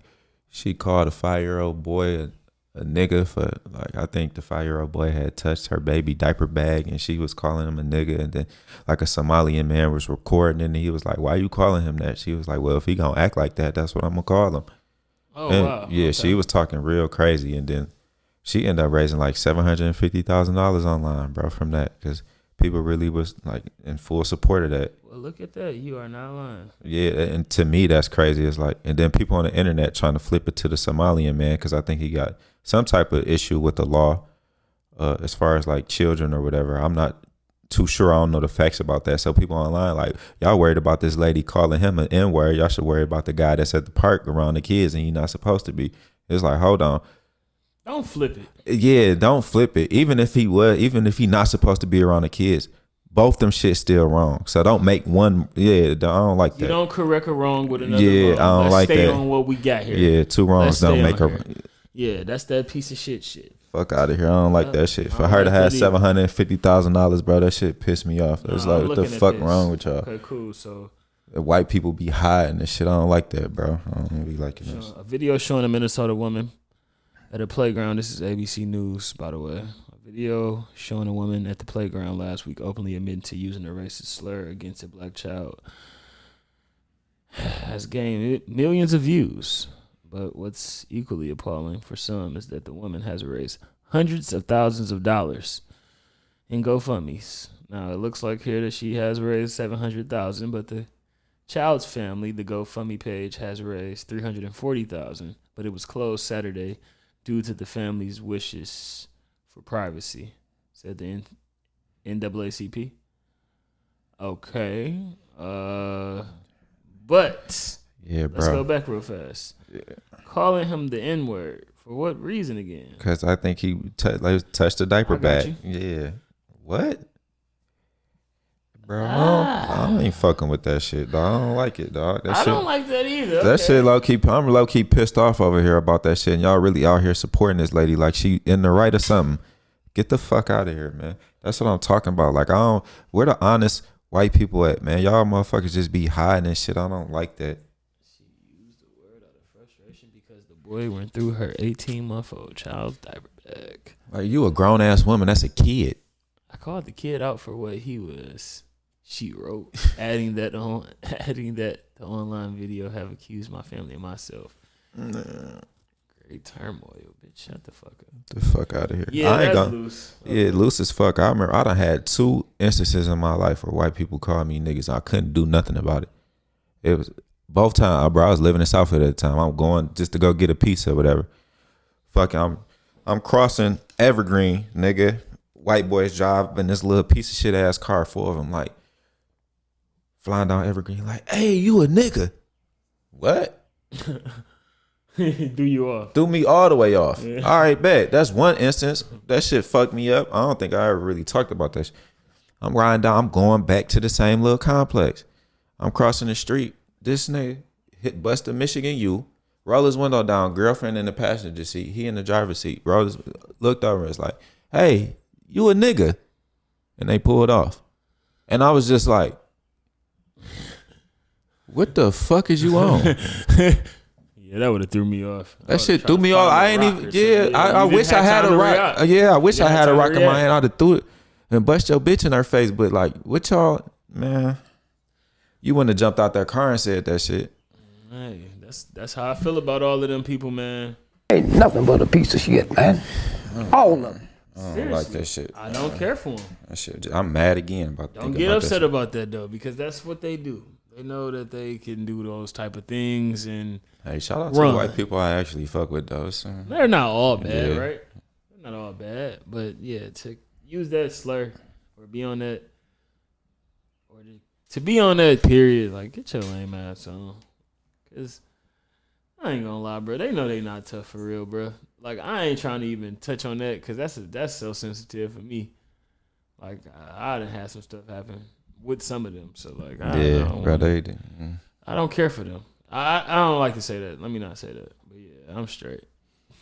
[SPEAKER 2] she called a 5-year-old boy a nigga for like, I think the 5-year-old boy had touched her baby diaper bag and she was calling him a nigga, and then like a Somalian man was recording and he was like, why you calling him that? She was like, well, if he gonna act like that, that's what I'm gonna call him.
[SPEAKER 1] Oh,
[SPEAKER 2] and
[SPEAKER 1] wow.
[SPEAKER 2] Yeah,
[SPEAKER 1] okay.
[SPEAKER 2] She was talking real crazy, and then she ended up raising like $750,000 online, bro, from that, because people really was like in full support of that.
[SPEAKER 1] Well, look at that. You are not lying.
[SPEAKER 2] Yeah, and to me, that's crazy. It's like, and then people on the internet trying to flip it to the Somalian man because I think he got some type of issue with the law as far as like children or whatever. I'm not too sure. I don't know the facts about that. So people online like, y'all worried about this lady calling him an N-word. Y'all should worry about the guy that's at the park around the kids and he's not supposed to be. It's like, hold on.
[SPEAKER 1] Don't flip it.
[SPEAKER 2] Yeah, don't flip it. Even if he not supposed to be around the kids, both them shit still wrong. So don't make one. Yeah, I don't like that.
[SPEAKER 1] You don't correct a wrong with another
[SPEAKER 2] wrong.
[SPEAKER 1] I don't
[SPEAKER 2] like
[SPEAKER 1] stay
[SPEAKER 2] that.
[SPEAKER 1] on what we got here.
[SPEAKER 2] Yeah, 2 wrongs don't make her.
[SPEAKER 1] Yeah, that's that piece of shit.
[SPEAKER 2] Fuck out of here. I don't like that shit. For her to have $750,000, bro, that shit pissed me off. It's like, what the fuck wrong with y'all?
[SPEAKER 1] Okay, cool. So
[SPEAKER 2] the white people be hiding this shit. I don't like that, bro. I don't be liking this.
[SPEAKER 1] A video showing a Minnesota woman at a playground. This is ABC News, by the way. A video showing a woman at the playground last week openly admitting to using a racist slur against a black child has gained millions of views. But what's equally appalling for some is that the woman has raised hundreds of thousands of dollars in GoFundMes. Now, it looks like here that she has raised $700,000, but the child's family, the GoFundMe page, has raised $340,000, but it was closed Saturday due to the family's wishes for privacy, said the NAACP. Okay. But
[SPEAKER 2] yeah, bro.
[SPEAKER 1] Let's go back real fast. Yeah. Calling him the N-word. For what reason again?
[SPEAKER 2] Because I think he touched the diaper bag. Yeah. What? Bro, I ain't fucking with that shit, dog. I don't like it, dog.
[SPEAKER 1] I don't like that either.
[SPEAKER 2] That shit low-key, I'm low-key pissed off over here about that shit. And y'all really out here supporting this lady like she in the right or something. Get the fuck out of here, man. That's what I'm talking about. Like, where the honest white people at, man? Y'all motherfuckers just be hiding and shit. I don't like that.
[SPEAKER 1] She used the word out of frustration because the boy went through her 18-month-old child's diaper bag.
[SPEAKER 2] Like, you a grown-ass woman. That's a kid.
[SPEAKER 1] I called the kid out for what he was. She wrote, adding that the online video have accused my family and myself. Great turmoil, bitch. Shut the fuck up.
[SPEAKER 2] The fuck out of here.
[SPEAKER 1] Yeah, that's loose.
[SPEAKER 2] Yeah, loose as fuck. I remember I done had 2 instances in my life where white people called me niggas. I couldn't do nothing about it. It was both times, bro. I was living in Southfield at the time. I'm going just to go get a pizza or whatever. Fucking, I'm crossing Evergreen, nigga. White boys driving this little piece of shit ass car, 4 of them, like flying down Evergreen, like, hey, you a nigga? What?
[SPEAKER 1] Do you off?
[SPEAKER 2] Threw me all the way off. Yeah. All right, bet. That's one instance. That shit fucked me up. I don't think I ever really talked about that shit. I'm riding down. I'm going back to the same little complex. I'm crossing the street. This nigga hit bust a Michigan U. Roll his window down. Girlfriend in the passenger seat. He in the driver's seat. Looked over and was like, hey, you a nigga. And they pulled off. And I was just like, what the fuck is you on?
[SPEAKER 1] Yeah, that would have threw me off.
[SPEAKER 2] That shit threw me off. I ain't even. Yeah, I wish I had a rock. Yeah, I wish I had a rock in my hand. I'd have threw it and bust your bitch in her face. But like, what y'all, man? You wouldn't have jumped out that car and said that shit.
[SPEAKER 1] Hey, that's how I feel about all of them people, man.
[SPEAKER 4] Ain't nothing but a piece of shit, man. All of them.
[SPEAKER 2] I don't like that shit.
[SPEAKER 1] I don't care for them.
[SPEAKER 2] That shit. I'm mad again about.
[SPEAKER 1] Don't get upset about that though, because that's what they do. They know that they can do those type of things and.
[SPEAKER 2] Hey, shout out to the white people I actually fuck with those.
[SPEAKER 1] They're not all bad, right? They're not all bad, but yeah, to use that slur or be on that, or to be on that period, like get your lame ass on. Cause I ain't gonna lie, bro. They know they not tough for real, bro. Like I ain't trying to even touch on that because that's so sensitive for me. Like I done had some stuff happen with some of them, so like I don't care for them. I don't like to say that. Let me not say that. But yeah, I'm straight.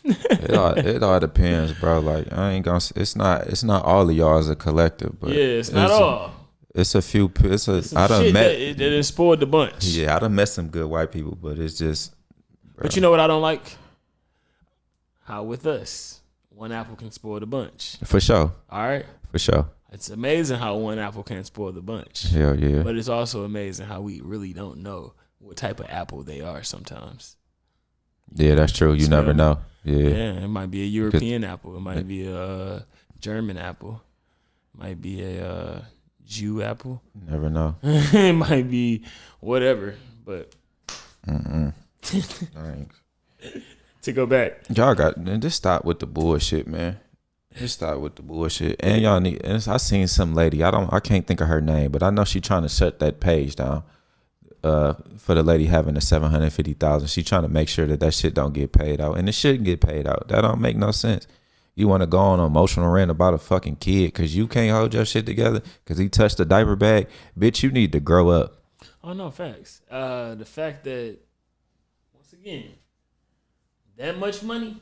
[SPEAKER 2] it all depends, bro. Like I ain't gonna. It's not all of y'all as a collective, but
[SPEAKER 1] yeah, it's not all.
[SPEAKER 2] It's a few. I done met
[SPEAKER 1] that spoiled the bunch.
[SPEAKER 2] Yeah, I done met some good white people, but it's just. Bro.
[SPEAKER 1] But you know what I don't like? How with us, one apple can spoil the bunch.
[SPEAKER 2] For sure.
[SPEAKER 1] All right.
[SPEAKER 2] For sure.
[SPEAKER 1] It's amazing how one apple can spoil the bunch.
[SPEAKER 2] Hell yeah.
[SPEAKER 1] But it's also amazing how we really don't know what type of apple they are sometimes.
[SPEAKER 2] Yeah, that's true. You never know. Yeah,
[SPEAKER 1] it might be a European apple. It might be a German apple. It might be a Jew apple.
[SPEAKER 2] Never know.
[SPEAKER 1] It might be whatever. But to go back,
[SPEAKER 2] y'all just stop with the bullshit, man. Just stop with the bullshit. And y'all need. And I seen some lady. I can't think of her name, but I know she trying to shut that page down. For the lady having the $750,000, she trying to make sure that shit don't get paid out, and it shouldn't get paid out. That don't make no sense. You want to go on an emotional rant about a fucking kid because you can't hold your shit together because he touched a diaper bag, bitch. You need to grow up.
[SPEAKER 1] Oh no, facts. The fact that once again, that much money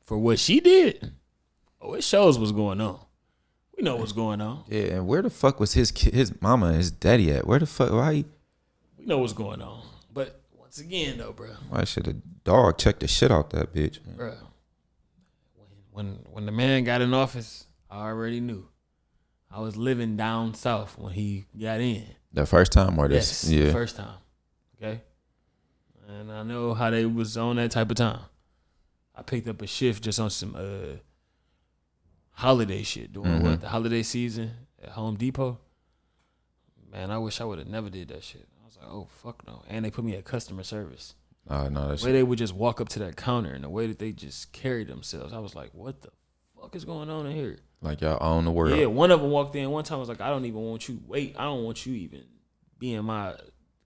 [SPEAKER 1] for what she did, it shows what's going on. We know what's going on.
[SPEAKER 2] Yeah, and where the fuck was his mama and his daddy at? Where the fuck? Why?
[SPEAKER 1] We know what's going on. But once again, though, bro.
[SPEAKER 2] Why should a dog check the shit out that bitch, man?
[SPEAKER 1] Bro. When the man got in office, I already knew. I was living down south when he got in.
[SPEAKER 2] The first time or this?
[SPEAKER 1] Yes,
[SPEAKER 2] yeah.
[SPEAKER 1] The first time. Okay? And I know how they was on that type of time. I picked up a shift just on some holiday shit. Doing the holiday season at Home Depot. Man, I wish I would have never did that shit. I was like, oh, fuck no. And they put me at customer service.
[SPEAKER 2] Oh, no.
[SPEAKER 1] The way they would just walk up to that counter and the way that they just carried themselves. I was like, what the fuck is going on in here?
[SPEAKER 2] Like y'all own the world.
[SPEAKER 1] Yeah, one of them walked in one time. I was like, I don't even want you. Wait, I don't want you even being my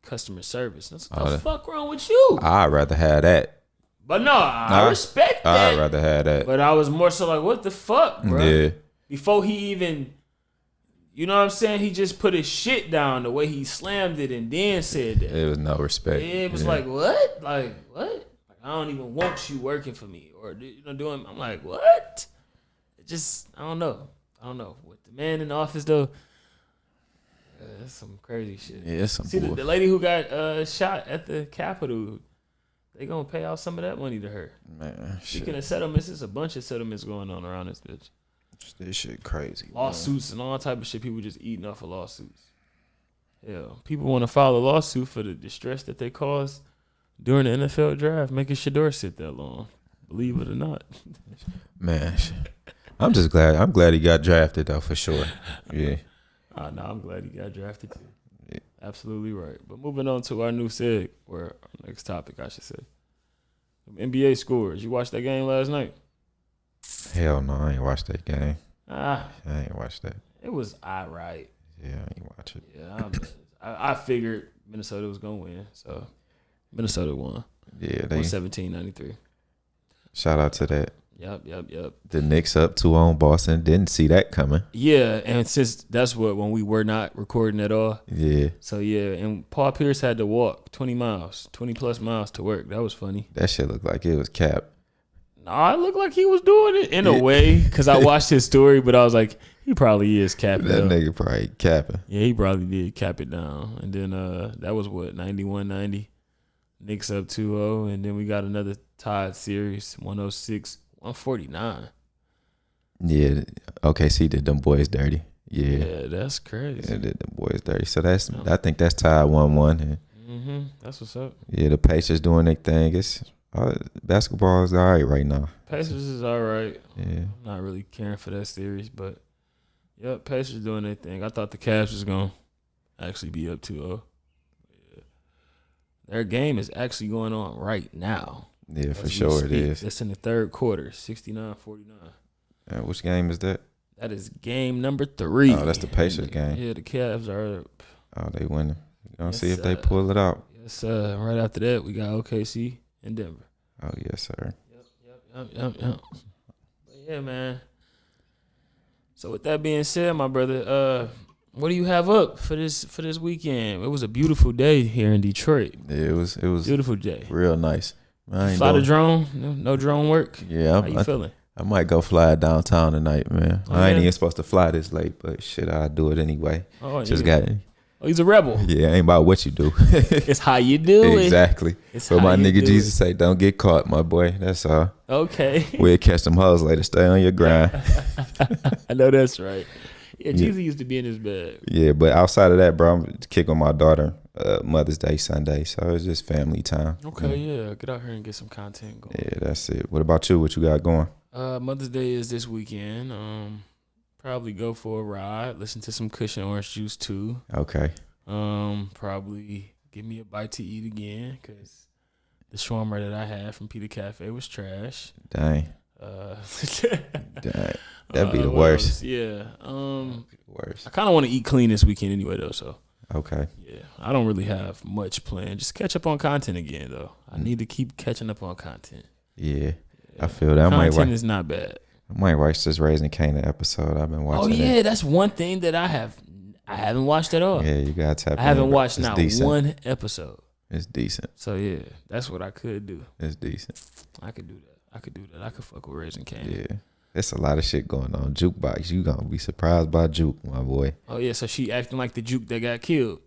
[SPEAKER 1] customer service. And I was like, what the fuck wrong with you?
[SPEAKER 2] I'd rather have that.
[SPEAKER 1] But no, I respect that.
[SPEAKER 2] I'd rather have that.
[SPEAKER 1] But I was more so like, what the fuck, bro?
[SPEAKER 2] Yeah.
[SPEAKER 1] Before he even... You know what I'm saying? He just put his shit down the way he slammed it and then said that.
[SPEAKER 2] It was no respect.
[SPEAKER 1] Yeah, it was like, what? Like, what? Like, I don't even want you working for me or, doing. I'm like, what? It just, I don't know. With the man in the office, though, that's some crazy shit.
[SPEAKER 2] Yeah, it's some
[SPEAKER 1] See, the lady who got shot at the Capitol, they gonna pay out some of that money to her.
[SPEAKER 2] Man,
[SPEAKER 1] Speaking of settlements, there's a bunch of settlements going on around this bitch.
[SPEAKER 2] This shit crazy.
[SPEAKER 1] Lawsuits and all type of shit. People just eating off of lawsuits. Yeah, people want to file a lawsuit for the distress that they caused during the NFL draft, making Shador sit that long. Believe it or not.
[SPEAKER 2] Man, I'm just glad. I'm glad he got drafted though, for sure. Yeah.
[SPEAKER 1] No, I'm glad he got drafted too. Yeah. Absolutely right. But moving on to our new seg, or our next topic, I should say. NBA scores. You watched that game last night?
[SPEAKER 2] Hell no, I ain't watched that game.
[SPEAKER 1] I
[SPEAKER 2] ain't watched that.
[SPEAKER 1] It was all right.
[SPEAKER 2] Yeah, I ain't watch it.
[SPEAKER 1] Yeah, I figured Minnesota was gonna win, so Minnesota won.
[SPEAKER 2] Yeah, they
[SPEAKER 1] 117-93.
[SPEAKER 2] Shout out to that.
[SPEAKER 1] Yep.
[SPEAKER 2] The Knicks up 2 on Boston. Didn't see that coming.
[SPEAKER 1] Yeah, and since that's when we were not recording at all.
[SPEAKER 2] Yeah.
[SPEAKER 1] So yeah, and Paul Pierce had to walk 20 plus miles to work. That was funny.
[SPEAKER 2] That shit looked like it was cap.
[SPEAKER 1] Nah, it looked like he was doing it in a way because I watched his story, but I was like, he probably is capping.
[SPEAKER 2] That nigga probably capping.
[SPEAKER 1] Yeah, he probably did cap it down. And then that was what, 91-90. Knicks up 2-0, and then we got another tied series, 106-149.
[SPEAKER 2] Yeah, OKC did them boys dirty.
[SPEAKER 1] Yeah, that's crazy.
[SPEAKER 2] Yeah, did them boys dirty. So I think that's tied 1-1.
[SPEAKER 1] That's what's up.
[SPEAKER 2] Yeah, the Pacers doing their thing. It's basketball is all right now.
[SPEAKER 1] Pacers is all right.
[SPEAKER 2] Yeah,
[SPEAKER 1] I'm not really caring for that series, but yep, Pacers doing their thing. I thought the Cavs was gonna actually be up 2-0. Yeah. Their game is actually going on right now.
[SPEAKER 2] Yeah, for sure it is.
[SPEAKER 1] It's in the third quarter, 69-49.
[SPEAKER 2] Which game is that?
[SPEAKER 1] That is game number 3.
[SPEAKER 2] Oh, that's the Pacers game.
[SPEAKER 1] Yeah, the Cavs are up.
[SPEAKER 2] Oh, they winning. We're going to see if they pull it out.
[SPEAKER 1] Yes, right after that, we got OKC and Denver.
[SPEAKER 2] Oh, yes, sir.
[SPEAKER 1] Yep. But yeah, man. So with that being said, my brother, what do you have up for this weekend? It was a beautiful day here in Detroit.
[SPEAKER 2] Yeah, it was
[SPEAKER 1] Beautiful day.
[SPEAKER 2] real nice.
[SPEAKER 1] Fly the drone? No drone work?
[SPEAKER 2] Yeah.
[SPEAKER 1] How you feeling?
[SPEAKER 2] I might go fly downtown tonight, man.
[SPEAKER 1] Oh,
[SPEAKER 2] I ain't
[SPEAKER 1] yeah?
[SPEAKER 2] even supposed to fly this late, but shit, I'll do it anyway.
[SPEAKER 1] Oh,
[SPEAKER 2] Just
[SPEAKER 1] yeah.
[SPEAKER 2] got it.
[SPEAKER 1] Oh, he's a rebel.
[SPEAKER 2] Yeah, ain't about what you do.
[SPEAKER 1] It's how you do it.
[SPEAKER 2] Exactly.
[SPEAKER 1] It's
[SPEAKER 2] But
[SPEAKER 1] how
[SPEAKER 2] my
[SPEAKER 1] you
[SPEAKER 2] nigga
[SPEAKER 1] do
[SPEAKER 2] Jesus say, don't get caught, my boy. That's all.
[SPEAKER 1] Okay.
[SPEAKER 2] We'll catch them hoes later. Stay on your grind.
[SPEAKER 1] I know that's right. Yeah, Jesus used to be in his bed.
[SPEAKER 2] Yeah, but outside of that, bro, I'm kicking my daughter Mother's Day Sunday, so it's just family time.
[SPEAKER 1] Okay, yeah. Get out here and get some content going.
[SPEAKER 2] Yeah, that's it. What about you? What you got going?
[SPEAKER 1] Mother's Day is this weekend. Probably go for a ride. Listen to some Cushion Orange Juice too.
[SPEAKER 2] Okay.
[SPEAKER 1] Probably give me a bite to eat again because the shawarma that I had from Peter Cafe was trash.
[SPEAKER 2] Dang.
[SPEAKER 1] Dang.
[SPEAKER 2] That'd be the worst.
[SPEAKER 1] Yeah.
[SPEAKER 2] Worst.
[SPEAKER 1] I kind of want to eat clean this weekend anyway, though. So.
[SPEAKER 2] Okay.
[SPEAKER 1] Yeah, I don't really have much planned. Just catch up on content again, though. I need to keep catching up on content.
[SPEAKER 2] Yeah. I feel that.
[SPEAKER 1] Content is not bad.
[SPEAKER 2] I might watch this Raising Canaan episode. I've been watching.
[SPEAKER 1] Oh yeah, that's one thing that I haven't watched at all.
[SPEAKER 2] Yeah, you gotta tap.
[SPEAKER 1] I haven't watched
[SPEAKER 2] it's
[SPEAKER 1] not
[SPEAKER 2] decent.
[SPEAKER 1] one episode.
[SPEAKER 2] It's decent.
[SPEAKER 1] So yeah, that's what I could do.
[SPEAKER 2] It's decent.
[SPEAKER 1] I could do that. I could fuck with Raising Canaan.
[SPEAKER 2] Yeah. There's a lot of shit going on. Jukebox. You gonna be surprised by Juke, my boy.
[SPEAKER 1] Oh yeah, so she acting like the Juke that got killed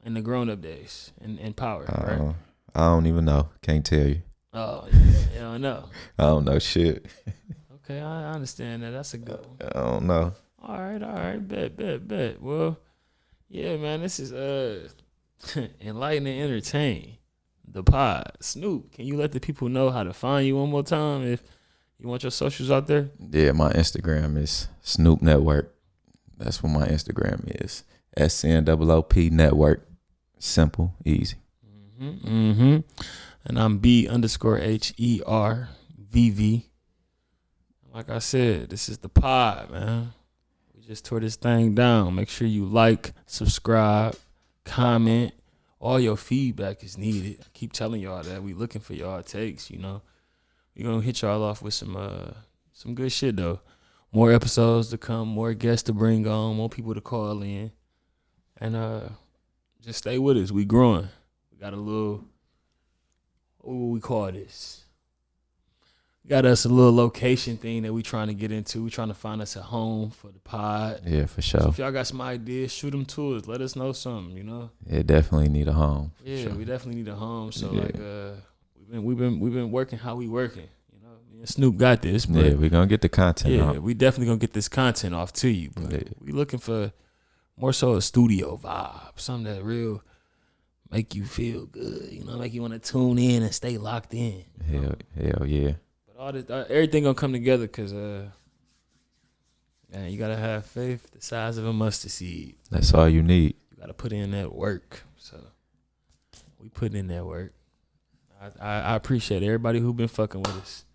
[SPEAKER 1] in the grown up days in Power, right?
[SPEAKER 2] I don't even know. Can't tell you.
[SPEAKER 1] Oh, you don't know.
[SPEAKER 2] I don't know shit.
[SPEAKER 1] Okay, I understand that. That's a good one.
[SPEAKER 2] I don't know.
[SPEAKER 1] All right. Bet. Well, yeah, man, this is Enlightened and Entertain, the pod. Snoop, can you let the people know how to find you one more time if you want your socials out there?
[SPEAKER 2] Yeah, my Instagram is Snoop Network. That's what my Instagram is. SNOOP Network. Simple, easy.
[SPEAKER 1] And I'm B_HERVV. Like I said, this is the pod, man. We just tore this thing down. Make sure you like, subscribe, comment. All your feedback is needed. I keep telling y'all that we looking for y'all takes, you know. We're gonna hit y'all off with some good shit though. More episodes to come, more guests to bring on, more people to call in. And just stay with us. We growing. We got a little, what would we call this? We got us a little location thing that we trying to get into. We trying to find us a home for the pod.
[SPEAKER 2] Yeah, for sure.
[SPEAKER 1] So if y'all got some ideas, shoot them to us. Let us know something, you know?
[SPEAKER 2] Yeah, definitely need a home.
[SPEAKER 1] Yeah,
[SPEAKER 2] sure.
[SPEAKER 1] we definitely need a home. So
[SPEAKER 2] Yeah.
[SPEAKER 1] like we've been working how we working. You know, me and Snoop got this, but
[SPEAKER 2] Yeah, we gonna get the content
[SPEAKER 1] yeah,
[SPEAKER 2] out.
[SPEAKER 1] we definitely gonna get this content off to you. But
[SPEAKER 2] Yeah.
[SPEAKER 1] we looking for more so a studio vibe, something that real make you feel good. You know, make you want to tune in and stay locked in.
[SPEAKER 2] Hell yeah.
[SPEAKER 1] But all this, everything gonna come together because Man, you gotta have faith the size of a mustard seed.
[SPEAKER 2] That's all you need.
[SPEAKER 1] You gotta put in that work. So we put in that work. I appreciate everybody who been fucking with us.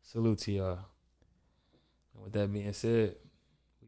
[SPEAKER 1] Salute to y'all. And with that being said,